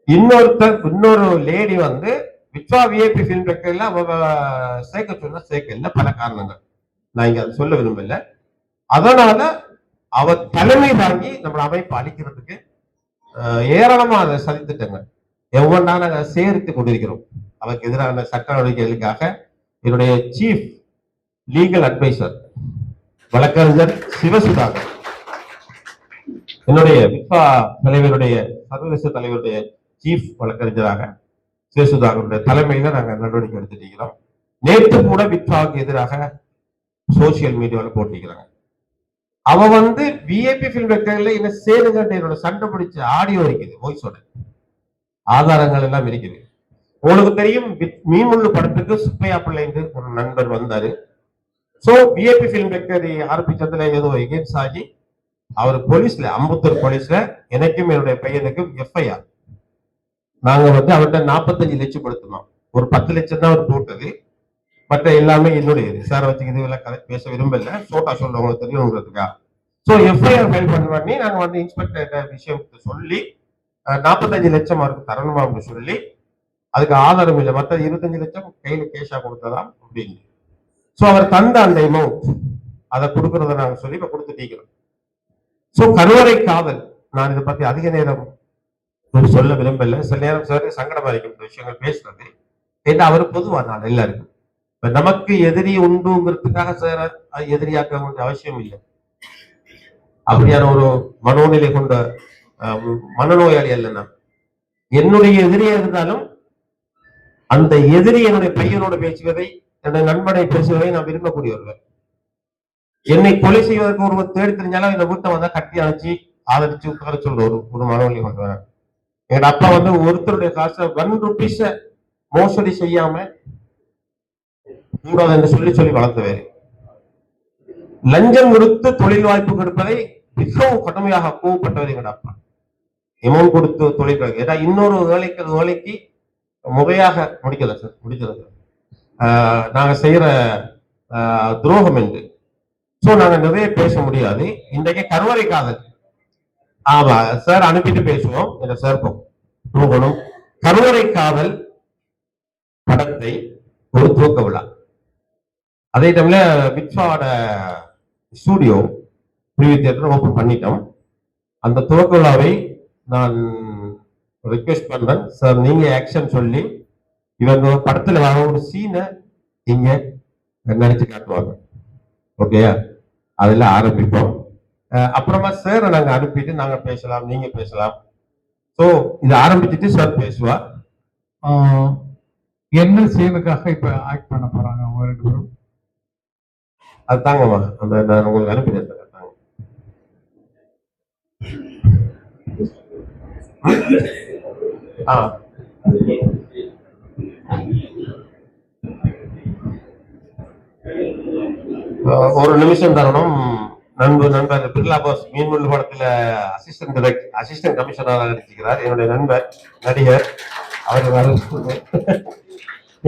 Speaker 2: இன்னொரு லேடி வந்து விட்வா விஐபி ஃபிலிம் ஃபேக்டரியில சேர்க்க சொன்னா சேர்க்கல, பல காரணங்கள் நான் இங்க அதை சொல்ல விரும்பல. அதனால அவர் தலைமை தாங்கி நம்ம அமைப்பு அழிக்கிறதுக்கு ஏராளமா அதை சதித்திட்டங்க எவ்வளோ நாங்க சேர்த்து கொண்டிருக்கிறோம். அவருக்கு எதிரான சட்ட நடவடிக்கைகளுக்காக என்னுடைய சீஃப் லீகல் அட்வைசர் வழக்கறிஞர் சிவசுதாகர், என்னுடைய விட்வா தலைவருடைய சர்வதேச தலைவருடைய சீஃப் வழக்கறிஞராக சிவசுதாகருடைய தலைமையில நாங்க நடவடிக்கை எடுத்துட்டு இருக்கிறோம். நேற்று கூட விட்வாவுக்கு எதிராக சோசியல் மீடியாவில் போட்டிருக்கிறாங்க. அவ வந்து விஐபி ஃபிலிம் ஃபேக்டரியில என்ன சேருங்கன்ற என்னோட சண்டை பிடிச்ச ஆடியோ இருக்குது, வாய்ஸோட ஆதாரங்கள் எல்லாம் இருக்குது. உங்களுக்கு தெரியும், மீன்முள்ளு படத்துக்கு சுப்பையா பிள்ளைந்து ஒரு நண்பர் வந்தாரு. சோ விஐபி ஃபிலிம் ஃபேக்டரி ஆரம்பிச்சதுல ஏதோ எகெயின்ஸ்ட் ஆகி அவர் போலீஸ்ல, அம்பத்தூர் போலீஸ்ல எனக்கும் என்னுடைய பையனுக்கும் எஃப்ஐஆர். நாங்க வந்து அவர்கிட்ட 45 லட்சம் கொடுத்தோம். ஒரு 10 லட்சம் தான் அவர் போட்டது, மற்ற எல்லாமே என்னுடைய சார் வச்சு இதுவெல்லாம் கரெக்ட் பேச விரும்பல, சோட்டா சொல்றவங்களுக்கு தெரியுங்கிறதுக்கா. ஸோ எஃப்ஐஆர் ஃபைல் பண்ணி நாங்கள் வந்து இன்ஸ்பெக்டர் விஷயத்தை சொல்லி 45 லட்சம் அவருக்கு தரணுமா அப்படின்னு சொல்லி, அதுக்கு ஆதாரம் இல்லை, மற்ற 25 லட்சம் கையில கேஷா கொடுத்ததாம் அப்படின்னு. ஸோ அவர் தந்த அந்த அமௌண்ட் அதை கொடுக்கறத நாங்கள் சொல்லி இப்ப கொடுத்துட்டீங்கிறோம். ஸோ கருவறை காதல், நான் இதை பத்தி அதிக நேரம் சொல்ல விரும்பல. சில நேரம் சார் சங்கடமா இருக்கும் விஷயங்கள் பேசுறது, ஏன்னா அவர் பொதுவா நான் எல்லாருக்கும் இப்ப நமக்கு எதிரி உண்டுங்கிறதுக்காக சார் எதிரியாக்க வேண்டிய அவசியம் இல்லை. அப்படியான ஒரு மனோநிலை கொண்ட மனநோயாளி அல்ல நான். என்னுடைய எதிரியா இருந்தாலும் அந்த எதிரி என்னுடைய பையனோட பேசுவதை, என்னுடைய நண்பனை பேசுவதை நான் விரும்பக்கூடியவர்கள். என்னை கொலை செய்வதற்கு ஒருவர் தேடி தெரிஞ்சாலும் இந்த வீட்டை வந்தா கட்டி அணைச்சி ஆதரிச்சு உட்கார சொல்ற ஒரு மனநோய் கொண்டவன். எங்க அப்பா வந்து ஒருத்தருடைய காசை 1 ரூபீஸ மோசடி செய்யாம கூடாது என்று சொல்லி வளர்த்தவர். லஞ்சம் கொடுத்து தொழில் வாய்ப்பு கொடுப்பதை மிகவும் கடுமையாக கோவப்பட்டவர் எங்க அப்பா. எமௌண்ட் கொடுத்து தொழில், ஏன்னா இன்னொரு வேலைக்கு முறையாக முடிக்கல சார். நாங்க செய்யற துரோகம் என்று. சோ நாங்க நிறைய பேச முடியாது. இன்றைக்கு கருவறை காதல், ஆமா சார் அனுப்பிட்டு பேசுவோம் என்ற சார் போகணும். கருவறை காதல் படத்தை ஒரு துவக்க விழா, அதே டைம்ல விட்வாவோட ஸ்டூடியோ பிரிவி தியேட்டர் ஓபன் பண்ணிட்டோம். அந்த துவக்க விழாவை நான் ரிக்வெஸ்ட் பண்றேன் சார், நீங்க ஆக்ஷன் சொல்லி இவங்க படத்துல வர ஒரு சீனை இங்க நடிச்சு காட்டுவாங்க, ஓகேயா? அதுல ஆரம்பிப்போம். அப்புறமா சார் நாங்க அனுப்பிட்டு நாங்க பேசலாம், நீங்க பேசலாம். சோ இதை ஆரம்பிச்சுட்டு சார் பேசுவா.
Speaker 4: என்ன சீனுக்காக இப்ப ஆக்ட் பண்ண போறாங்க அவங்க 2 பேரும்?
Speaker 2: அது தாங்கம்மா, அந்த நான் உங்களுக்கு அனுப்பிட்டேன். ஒரு நிமிஷம் தரணும். நண்பர் பிர்லா பாஸ் மீன்முள்ளு படத்துல அசிஸ்டன்ட் கமிஷனராக நடிச்சுக்கிறார் என்னுடைய நண்பர் நடிகர். அவருக்கு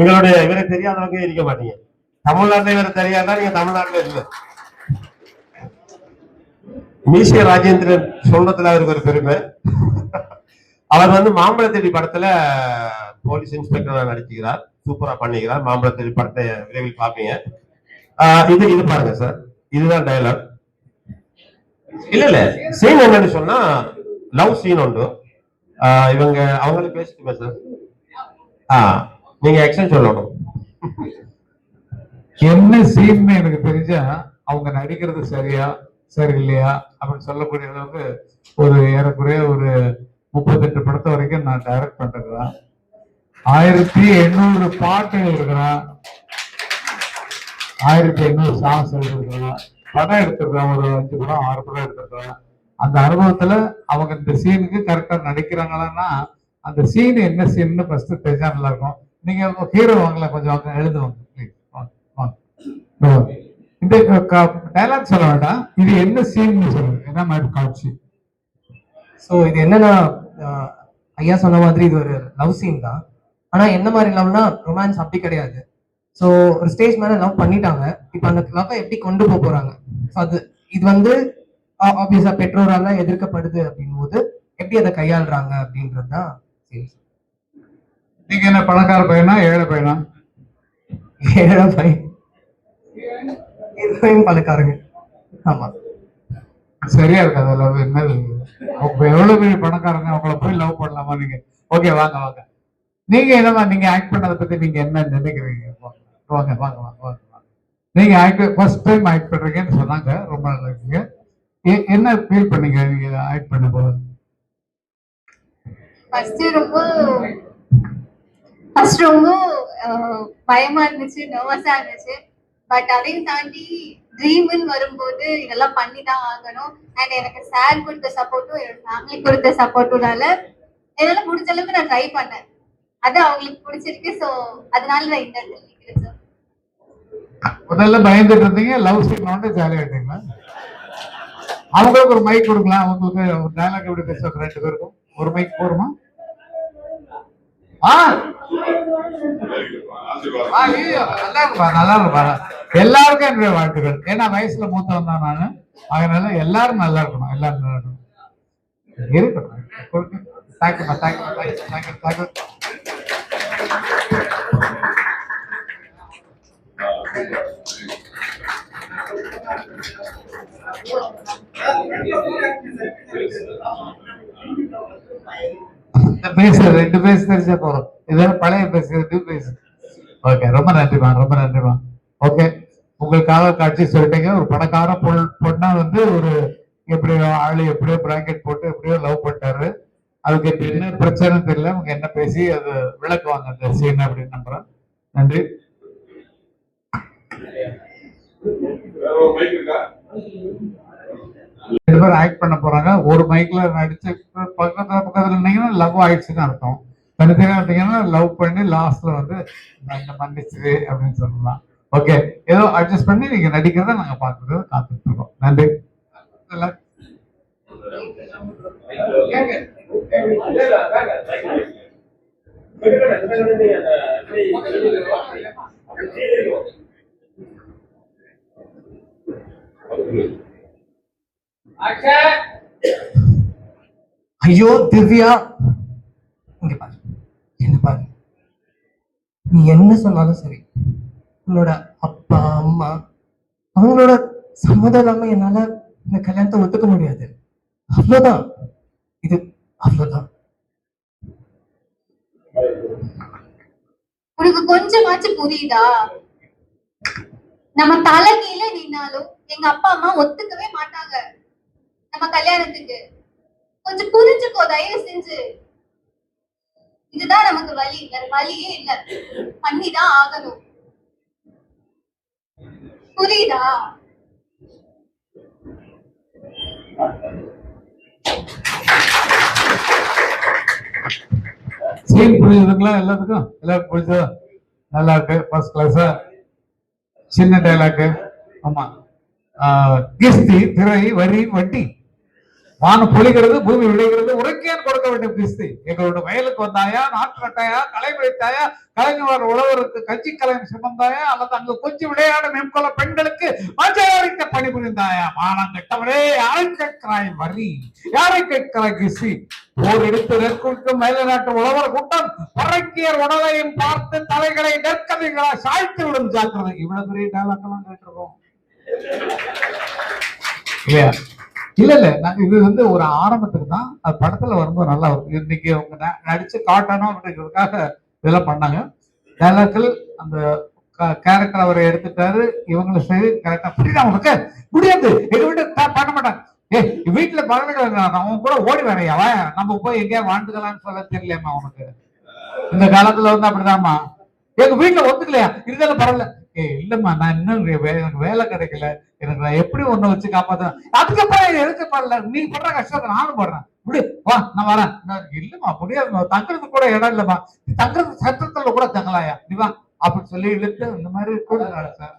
Speaker 2: எங்களுடைய இவரை தெரியாதவங்க இருக்க மாட்டீங்க. தமிழ்நாட்டில் இவரை தெரியாதா நீங்க தமிழ்நாட்டில் இல்லை. மீசிய ராஜேந்திரன் சொல்றதுல அவருக்கு ஒரு பெருமை. அவர் வந்து மாம்பழத்தேடி படத்துல போலீஸ் இன்ஸ்பெக்டரா நடிச்சுக்கிறார், சூப்பரா பண்ணிக்கிறார். மாம்பழத்தேடி படத்தை விரைவில் பார்ப்பீங்க. இது பாருங்க சார், இதுதான் டயலாக். இல்ல சீன் என்னன்னு சொன்னா லவ் சீன் உண்டு. இவங்க அவங்களே பேசிட்டு சார். நீங்க ஆக்ஷன் சொல்லணும்.
Speaker 4: என்ன சீன் எனக்கு தெரிஞ்சா அவங்க நடிக்கிறது சரியா சரியில்லையா அப்படின்னு சொல்லக்கூடிய அளவுக்கு ஒரு ஏறக்குறைய ஒரு 38 படத்தை வரைக்கும் நான் டைரக்ட் பண்றேன். 1800 பாட்டு இருக்கிறேன், 1800 சாங்ஸ் எழுதிருக்கிறேன், படம் எடுத்திருக்கேன், ஒரு 5 படம் 6 படம் எடுத்திருக்கிறேன். அந்த அனுபவத்துல அவங்க இந்த சீனுக்கு கரெக்டா நடிக்கிறாங்களான்னா அந்த சீன் என்ன சீன்னு ஃபர்ஸ்ட் தெரிஞ்சா நல்லா இருக்கும். நீங்க ஹீரோ வாங்கல கொஞ்சம் வாங்க எழுதுவாங்க ப்ளீஸ். இந்த டைலாக் சொல்ல வேண்டாம், இது என்ன சீன் சொல்லுங்க, என்ன மாதிரி காட்சி?
Speaker 5: ஸோ இது என்னன்னா ஐயா சொன்ன மாதிரி இது ஒரு லவ் சீன் தான். ஆனா என்ன மாதிரி லவ்னா ரொமான்ஸ் அப்படி கிடையாது. ஸோ ஒரு ஸ்டேஜ் மேல லவ் பண்ணிட்டாங்க, இப்போ அந்த லவ்வை எப்படி கொண்டு போக போறாங்க. ஸோ இது வந்து ஆப்வியஸா பெற்றோரால எதிர்க்கப்படுது அப்படின் போது எப்படி அதை கையாளுறாங்க அப்படின்றது தான் சீன்.
Speaker 4: நீங்க என்ன பணக்கார பையனா ஏழை பையனா?
Speaker 5: ஏழை பையன், இதுவும் பணக்காரங்க. ஆமா,
Speaker 4: சரியா இருக்காது லவ். என்னது அவங்க எவ்வளவு பெரிய பணக்காரங்க, அவங்கள போய் லவ் பண்ணலாமா நீங்க? ஓகே வாங்க வாங்க, நீங்க என்னமா நீங்க ஆக்ட் பண்ணதை பத்தி நீங்க என்ன நினைக்கிறீங்க? வாங்க வாங்க வாங்க வாங்க வாங்க. நீங்க ஆக்ட் ஃபர்ஸ்ட் டைம் ஆக்ட் பண்றீங்கன்னு சொன்னாங்க, ரொம்ப நல்லா இருக்கீங்க. என்ன ஃபீல் பண்ணீங்க நீங்க ஆக்ட் பண்ண போது?
Speaker 3: ஃபர்ஸ்ட் ரொம்ப பயமா இருந்துச்சு, நர்வஸா இருந்துச்சு. பட் அதையும் தாண்டி ட்ரீம்னு வரும்போது இதெல்லாம் பண்ணி தான் ஆகணும். அண்ட் எனக்கு சார் கொடுத்த சப்போர்ட்டும் என்னோட ஃபேமிலி கொடுத்த சப்போர்ட்டுனால என்னால முடிஞ்ச அளவுக்கு நான் ட்ரை பண்ணேன். அது அவங்களுக்கு பிடிச்சிருக்கு. ஸோ அதனால நான் இந்த இடத்துல நிற்கிறேன் சார்.
Speaker 4: முதல்ல பயந்துட்டு இருந்தீங்க, லவ் சீன் வந்து ஜாலியா இருந்தீங்களா? அவங்களுக்கு ஒரு மைக் கொடுக்கலாம், அவங்களுக்கு ஒரு டயலாக் எப்படி பேசுவாங்க 2 பேருக்கும் ஒரு மைக் போருமா? நல்லா இருப்பா நல்லா இருப்பா. எல்லாருக்கும் என்னுடைய வாழ்த்துக்கள். ஏன்னா வயசுல மூத்தவன் தான் நானு, அதனால எல்லாரும் நல்லா இருக்கணும், எல்லாரும் நல்லா இருக்கணும். இருக்கட்டும். Thank you thank you thank you thank you. பேச 2 பேச தெரிஞ்சா போறோம், இதெல்லாம் பழைய பேசு பேசு. ஓகே, ரொம்ப நன்றிமா ரொம்ப நன்றிமா. ஓகே, உங்களுக்காக காட்சி சொல்லிட்டீங்க. ஒரு பணக்கார பொண்ணா வந்து ஒரு எப்படியோ ஆளு எப்படியோ பிராக்கெட் போட்டு எப்படியோ லவ் பண்ணிட்டாரு. அதுக்கு என்ன பிரச்சனை தெரியல, அவங்க என்ன பேசி அது விளக்குவாங்க அந்த சீன் அப்படின்னு நம்புறேன். நன்றி. ரெண்டு பேரும் ஆக்ட் பண்ண போறாங்க. ஒரு மைக்ல நடிச்சு பக்கத்துல இருந்தீங்கன்னா லவ் ஆயிடுச்சுன்னு அர்த்தம். தனித்தனியா இருந்தீங்கன்னா லவ் பண்ணி லாஸ்ட்ல வந்து இந்த மன்னிச்சு அப்படின்னு சொல்லலாம். ஓகே, ஏதோ அட்ஜஸ்ட் பண்ணி நீங்க நடிக்கிறத நாங்க பாக்குறது காத்துட்டு இருக்கோம். நன்றி.
Speaker 5: ஐயோ திவ்யா, இங்க பாரு, என்ன பாரு, நீ என்ன சொன்னாலும் சரி, உன்னோட அப்பா அம்மா அவங்களோட சம்மதம் இல்லாம என்னால இந்த கல்யாணத்தை ஒத்துக்க முடியாது. அவ்வளவுதான், இது அவ்வளவுதான்.
Speaker 3: உனக்கு கொஞ்சமாச்சும் புரியுதா? நம்ம தலை கீழே நின்னாலும் எங்க அப்பா அம்மா ஒத்துக்கவே மாட்டாங்க நம்ம கல்யாணத்துக்கு. கொஞ்சம் புரிஞ்சுக்கோ தயவு செஞ்சு. இதுதான் நமக்கு வழி, வேற வழியே இல்ல, பண்ணிதான் ஆகணும். புரியுதா?
Speaker 4: சீன் புரியுதுங்களா எல்லாத்துக்கும்? எல்லாருக்கும் புரிஞ்சதா? நல்லா இருக்கு, ஃபர்ஸ்ட் கிளாஸ். சின்ன டைலாக். ஆமா, கிஸ்தி திரை வரி வட்டி, வானம் பொழிகிறது பூமி விளைகிறது உரைக்கேன் கொடுக்க வேண்டும் கிஸ்தி. எங்களோட வயலுக்கு வந்தாயா, நாட்டு நட்டாயா, களை விளைத்தாயா, கலைஞர் உழவருக்கு கஞ்சி கலையம் சுமந்தாயா, அல்லது அங்கு கொஞ்சம் விளையாட மேற்கொள்ள பெண்களுக்கு மஞ்சளிக்க பணிபுரிந்தாயா? மானம் கட்டவரே, யாரை கேட்கிறாய் வரி, யாரை கேட்கிறாய் கிஸ்தி? போர் எடுத்து நெற்குறிக்கும் மேல நாட்டு உழவர் கூட்டம் பறக்கியர் உடலையும் பார்த்து தலைகளை நெற்கதைகளா சாய்த்து விடும் ஜாக்கிரதை. இவ்வளவு பெரிய டைலாக் எல்லாம் கேட்டிருக்கோம் இல்லையா? இல்ல இல்ல நான் இது வந்து ஒரு ஆரம்பத்துக்கு தான், அது படத்துல வரும்போது நல்லா இருக்கும். இன்னைக்கு அவங்க நடிச்சு காட்டணும் அப்படிங்கிறதுக்காக இதெல்லாம் பண்ணாங்க. டைலாக்கள் அந்த கேரக்டர் அவரை எடுத்துட்டாரு, இவங்களும் சரி கரெக்டா புரியுதா உனக்கு? முடியாது, எங்க வீட்டு பண்ண மாட்டாங்க. வீட்டுல பழக அவன் கூட ஓடி வரையாவா, நம்ம போய் எங்கேயா வாழ்ந்துக்கலாம்னு சொல்ல தெரியலையாமா உனக்கு? இந்த காலத்துல வந்து அப்படிதாம்மா, எங்க வீட்டுல ஒத்துக்கலையா, இருந்தாலும் பரவாயில்ல. இல்லம்மா நான் இன்னும் எனக்கு வேலை கிடைக்கல, எனக்கு நான் எப்படி ஒண்ணு வச்சு காப்பாத்த, அதுக்கப்புறம் எதுக்கு பரல, நீ பண்ற கஷ்டத்தை நானும் படுறேன், விடு வா நான் வரேன். இல்லம்மா முடியாது, தங்குறதுக்கு கூட இடம் இல்லம்மா, தங்குறது சட்டத்துல கூட தங்கலாயா, நீ வா அப்படின்னு சொல்லி இழுத்து இந்த மாதிரி கூட சார்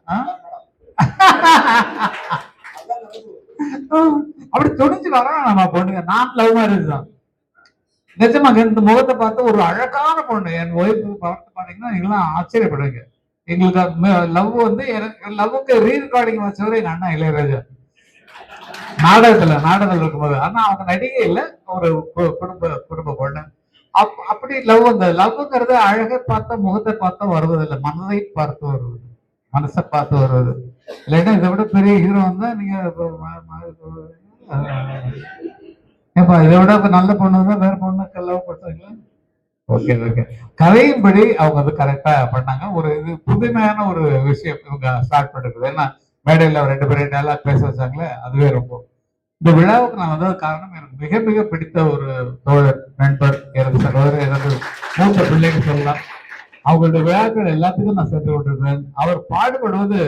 Speaker 4: அப்படி துணிஞ்சு வரான் நம்ம பொண்ணுங்க. நான் லவ் மேரேஜ் தான் நிஜமாங்க. இந்த முகத்தை பார்த்து ஒரு அழகான பொண்ணு என் ஒய்ஃபு பார்த்து பாத்தீங்கன்னா நீங்களாம் ஆச்சரியப்படுவீங்க. எங்களுக்கு லவ் வந்து எனக்கு லவ்வுக்கு ரீரெக்கார்டிங் வச்சவரை எங்க அண்ணா இளையராஜா நாடகத்துல இருக்கும்போது. ஆனா அவங்க நடிகை இல்லை, ஒரு குடும்ப பொண்ணு. அப்படி லவ், அந்த லவ்ங்கிறது அழகை பார்த்த முகத்தை பார்த்தா வருவதில்லை, மனதை பார்த்து வருவது, மனசை பார்த்து வருவது. இல்லைன்னா இதை விட பெரிய ஹீரோ வந்தா நீங்க ஏப்பா இதை விட நல்ல பொண்ணு தான் வேற பொண்ணுக்கு லவ் பண்ணுறீங்களா? Okay okay. கதையின்படி அவங்க வந்து கரெக்டா பண்ணாங்க. ஒரு இது புதுமையான ஒரு விஷயம் இவங்க ஸ்டார்ட் பண்ணிருக்குது. ஏன்னா மேடையில 2 பேரும் டைலாக் பேச வச்சாங்களே, அதுவே ரொம்ப. இந்த விழாவுக்கு நான் வந்தது காரணம், எனக்கு மிக மிக பிடித்த ஒரு தோழர், நண்பர், எனது சகோதரர், எனது மூத்த பிள்ளைங்க சொல்லலாம். அவங்களுடைய விழாக்கள் எல்லாத்துக்கும் நான் சென்று கொண்டிருக்கிறேன். அவர் பாடுபடுவது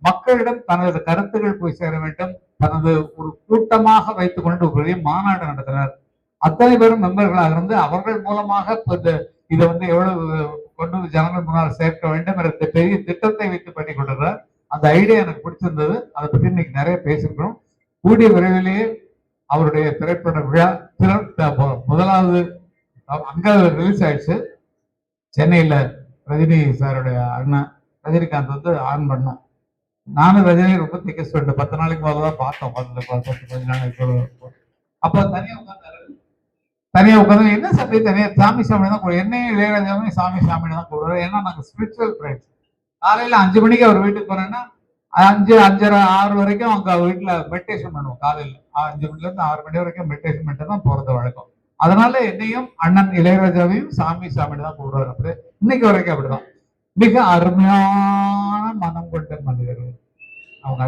Speaker 4: மக்களிடம் தனது கருத்துக்கள் போய் சேர வேண்டும், தனது ஒரு கூட்டமாக வைத்துக் கொண்டு ஒரு பெரிய மாநாடு நடத்தினார். அத்தனை பேரும் மெம்பர்களாக இருந்து அவர்கள் மூலமாக இதை வந்து எவ்வளவு கொண்டு ஜனங்கள் முன்னால் சேர்க்க வேண்டும் என்ற பெரிய திட்டத்தை வைத்து பண்ணி கொண்டிருக்கிறார். அந்த ஐடியா எனக்கு பிடிச்சிருந்தது. அதை பற்றி இன்னைக்கு நிறைய பேசியிருக்கிறோம். கூடிய விரைவிலேயே அவருடைய திரைப்பட விழா முதலாவது அங்க ரிலீஸ் ஆயிடுச்சு. சென்னையில ரஜினி சாருடைய அண்ணன் ரஜினிகாந்த் வந்து ஆன் பண்ணோம். நானும் ரஜினி ரொம்ப திக்கஸ்ட் ஃப்ரெண்டு. 10 நாளைக்கு முதல்தான் பார்த்தோம். 10 நாளைக்கு அப்ப தனியா உட்காந்து என்ன சாமி தனியா சாமி தான் கூட என்னையும் இளையராஜாவையும் சாமி தான் கூடுவாரு. ஏன்னா நாங்க ஸ்பிரிச்சுவல் ஃப்ரெண்ட்ஸ். காலையில 5 மணிக்கு அவர் வீட்டுக்கு போனேன்னா 5, 5:30, 6 வரைக்கும் அவங்க வீட்டுல மெடிடேஷன் பண்ணுவோம். காலையில 5 மணில இருந்து 6 மணி வரைக்கும் மெடிடேஷன் பண்ணிட்டு தான் போறது வழக்கம். அதனால என்னையும் அண்ணன் இளையராஜாவையும் சாமி தான் கூடுவார். அப்படி இன்னைக்கு வரைக்கும் அப்படிதான். மிக அருமையான மனம் கொண்ட மனிதர்கள் அவங்க.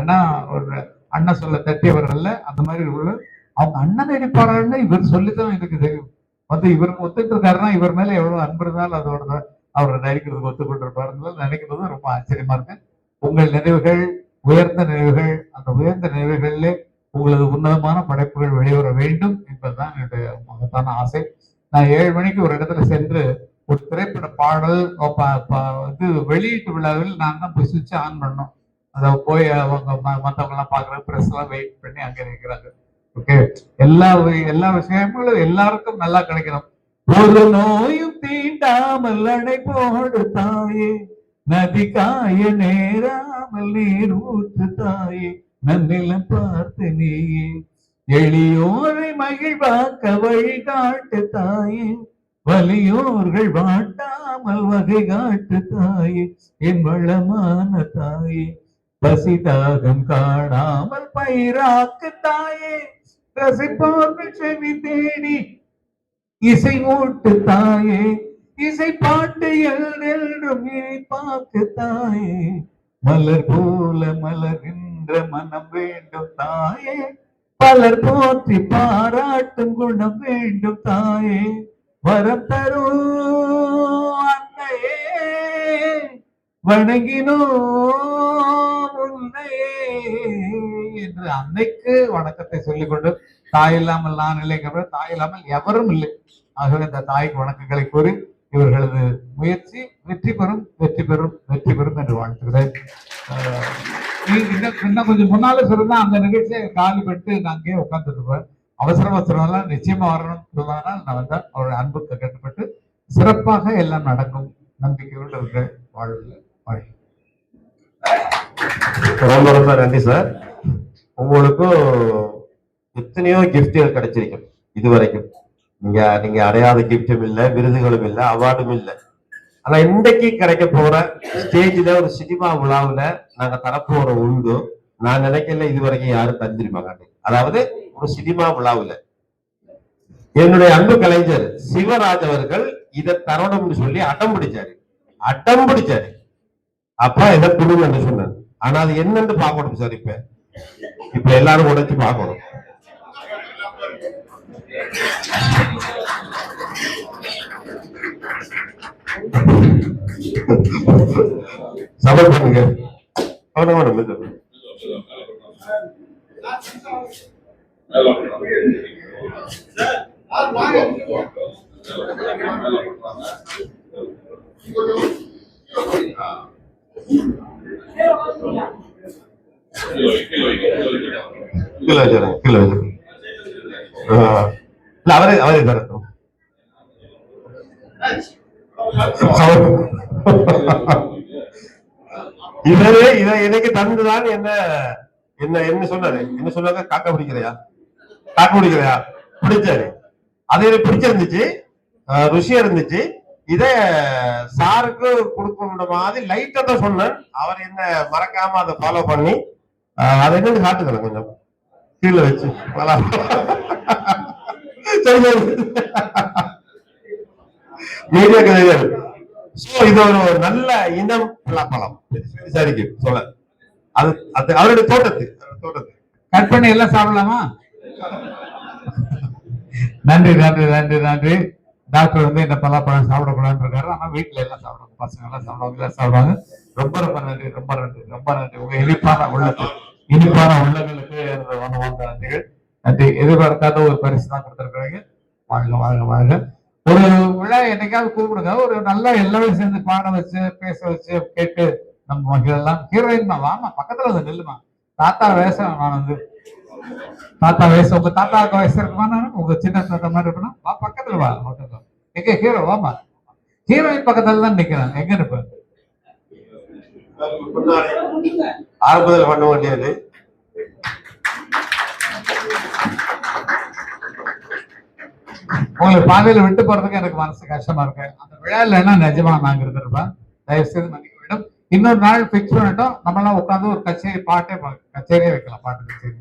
Speaker 4: அண்ணன் சொல்ல தட்டியவர்கள் அந்த மாதிரி உள்ள அவங்க அண்ணன் நடிப்பாருன்னு இவர் சொல்லித்தான் எனக்கு தெரியும். வந்து இவருக்கு ஒத்துட்டு இருக்காருன்னா இவர் மேல எவ்வளவு அன்பு இருந்தாலும் அதோட அவரை நடிக்கிறதுக்கு ஒத்துக்கொண்டிருப்பாருன்னு நினைக்கிறது ரொம்ப ஆச்சரியமா இருக்கு. உங்கள் நினைவுகள் உயர்ந்த நினைவுகள், அந்த உயர்ந்த நினைவுகளிலே உங்களது உன்னதமான படைப்புகள் வெளிவர வேண்டும் என்பதுதான் என்னுடைய மகத்தான ஆசை. நான் 7 மணிக்கு ஒரு இடத்துல சென்று ஒரு திரைப்பட பாடல் இது வெளியீட்டு விழாவில் நான் தான் போய் சுவிட்ச் ஆன் பண்ணோம். அதை போய் அவங்க மற்றவங்க எல்லாம் பாக்குறாங்க, பிரஸ் எல்லாம் வெயிட் பண்ணி அங்கே இருக்கிறாங்க. ஓகே, எல்லா விஷயங்களும் எல்லாருக்கும் நல்லா கிடைக்கணும். ஒரு நோயும் தீண்டாமல் அடை போடு தாயே, நதி காய நேராமல் நீர் ஊற்று தாயே, நன்னிலம் பார்த்து நீயே, எளியோரை மகிழ்வாக்க வழிகாட்டு தாயே, வலியோர்கள் வாட்டாமல் வகை காட்டு தாயே, என் வளமான தாயே, பசிதாகம் காணாமல் பயிராக்கு தாயே, ரசிப்போர்கள் செவி தேடி இசை மூட்டு தாயே, இசை பாட்டு என்றும் இனிப்பாக்கு தாயே, மலர் போல மலர்கின்ற மனம் வேண்டும் தாயே, பலர் போற்றி பாராட்டும் குணம் வேண்டும் தாயே, வரம் தரும் அன்னையே வணங்கினோ உன்னையே என்று அன்னைக்கு வணக்கத்தை சொல்லிக்கொண்டு, தாய் இல்லாமல் நான் இல்லைங்கிற, தாய் இல்லாமல் எவரும் இல்லை. ஆகவே இந்த தாய்க்கு வணக்கங்களை கூறி இவர்களது முயற்சி வெற்றி பெறும் என்று வாழ்த்துகிறேன். இன்னும் கொஞ்சம் முன்னால சொல்லுங்க, அந்த நிகழ்ச்சியை காலி பண்ணிட்டு நான் அங்கேயே உட்காந்துருப்பேன். அவசரம் எல்லாம் நிச்சயமா வரணும்னு சொல்லுவாங்கன்னா நான் வந்தா அவருடைய அன்புக்கு கட்டுப்பட்டு சிறப்பாக எல்லாம் நடக்கும் நம்பிக்கையோடு இருக்கிற வாழ்வு.
Speaker 2: ரொம்ப ரொம்ப நன்றி சார். உங்களுக்கும் எத்தனையோ கிஃப்ட்கள் கிடைச்சிருக்கும் இதுவரைக்கும். நீங்க அடையாத கிஃப்டும் இல்லை, விருதுகளும் இல்லை, அவார்டும் இல்லை. ஆனா இன்றைக்கு கிடைக்க போற ஸ்டேஜ்ல ஒரு சினிமா விழாவுல நாங்க தரப்போற உண்டு நான் நினைக்கல இதுவரைக்கும் யாரும் தந்திருப்பாங்க. அதாவது ஒரு சினிமா விழாவில் என்னுடைய அன்பு கலைஞர் சிவராஜ் அவர்கள் இதை தரணும்னு சொல்லி அடம் பிடிச்சாரு. அப்பா இதை கொடுங்க என்று சொன்னார். ஆனா அது என்னன்னு பார்க்கணும் சார். இப்ப எல்லாரும் உடைச்சு பார்க்கணும். சபர் பண்ணுங்க. அவரே தரட்டும். இதை எனக்கு தந்துதான் என்ன சொன்னாங்க காக்க பிடிக்கிறையா பிடிச்சாரு. அது எனக்கு பிடிச்சிருந்துச்சு, ருசியா இருந்துச்சு. இத சாருக்கு கொடுக்கணுன்ற மாதிரி லைட்டா தான் சொன்னேன். அவர் என்ன மறக்காம அதை ஃபாலோ பண்ணி அதை என்னன்னு காட்டுக்கிறேன் கொஞ்சம் கீழே வச்சு. மீடியா கதைகள். இது ஒரு நல்ல இனம் பலாப்பழம் சரிக்கு சொல்ல. அது அவருடைய தோட்டத்து
Speaker 4: கட் பண்ணி எல்லாம் சாப்பிடலாமா? நன்றி நன்றி நன்றி நன்றி. டாக்டர் வந்து இந்த பலாப்பழம் சாப்பிடக்கூடாதுன்னு இருக்காரு. ஆனா வீட்டுல எல்லாம் சாப்பிடுவாங்க, பசங்க எல்லாம் சாப்பிடுவாங்க. ரொம்ப ரொம்ப நன்றி, ரொம்ப நன்றி, ரொம்ப நன்றி. உங்க இனிப்பான உள்ளங்களுக்கு நன்றிகள். நன்றி. எதிர்பார்க்காத ஒரு பரிசு தான் கொடுத்திருக்கிறீங்க. வாழ்க வாழ்க வாழ்க. ஒரு விழா என்னைக்காவது கூப்பிடுங்க, ஒரு நல்லா எல்லாரும் சேர்ந்து பாட வச்சு பேச வச்சு கேட்டு நம்ம மகிழலாம். ஹீரோயின் தான் வாமா, பக்கத்துல வந்து நெல்லுமா. தாத்தா வயசு நான் வந்து தாத்தா வயசு, உங்க தாத்தாவுக்கு வயசு இருக்குமா? உங்க சின்ன தாத்தா மாதிரி இருக்கணும். வா பக்கத்துல வா. எங்க ஹீரோ வாமா. ஹீரோயின் பக்கத்துல தான் நிக்கிறேன். எங்க இருப்ப
Speaker 2: ஆரம்பத்தில் பண்ண வேண்டியது.
Speaker 4: உங்களை பாதையில விட்டு போறதுக்கு எனக்கு மனசு கஷ்டமா இருக்கு. அந்த விழா இல்லைன்னா நிஜமா நாங்க இருந்திருப்பேன். தயவு செய்து மன்னிக்க வேண்டும். இன்னொரு நாள் பிக்ஸ் பண்ணிட்டோம். நம்மளாம் உட்காந்து ஒரு கச்சேரியே வைக்கலாம், பாட்டு கச்சேரி.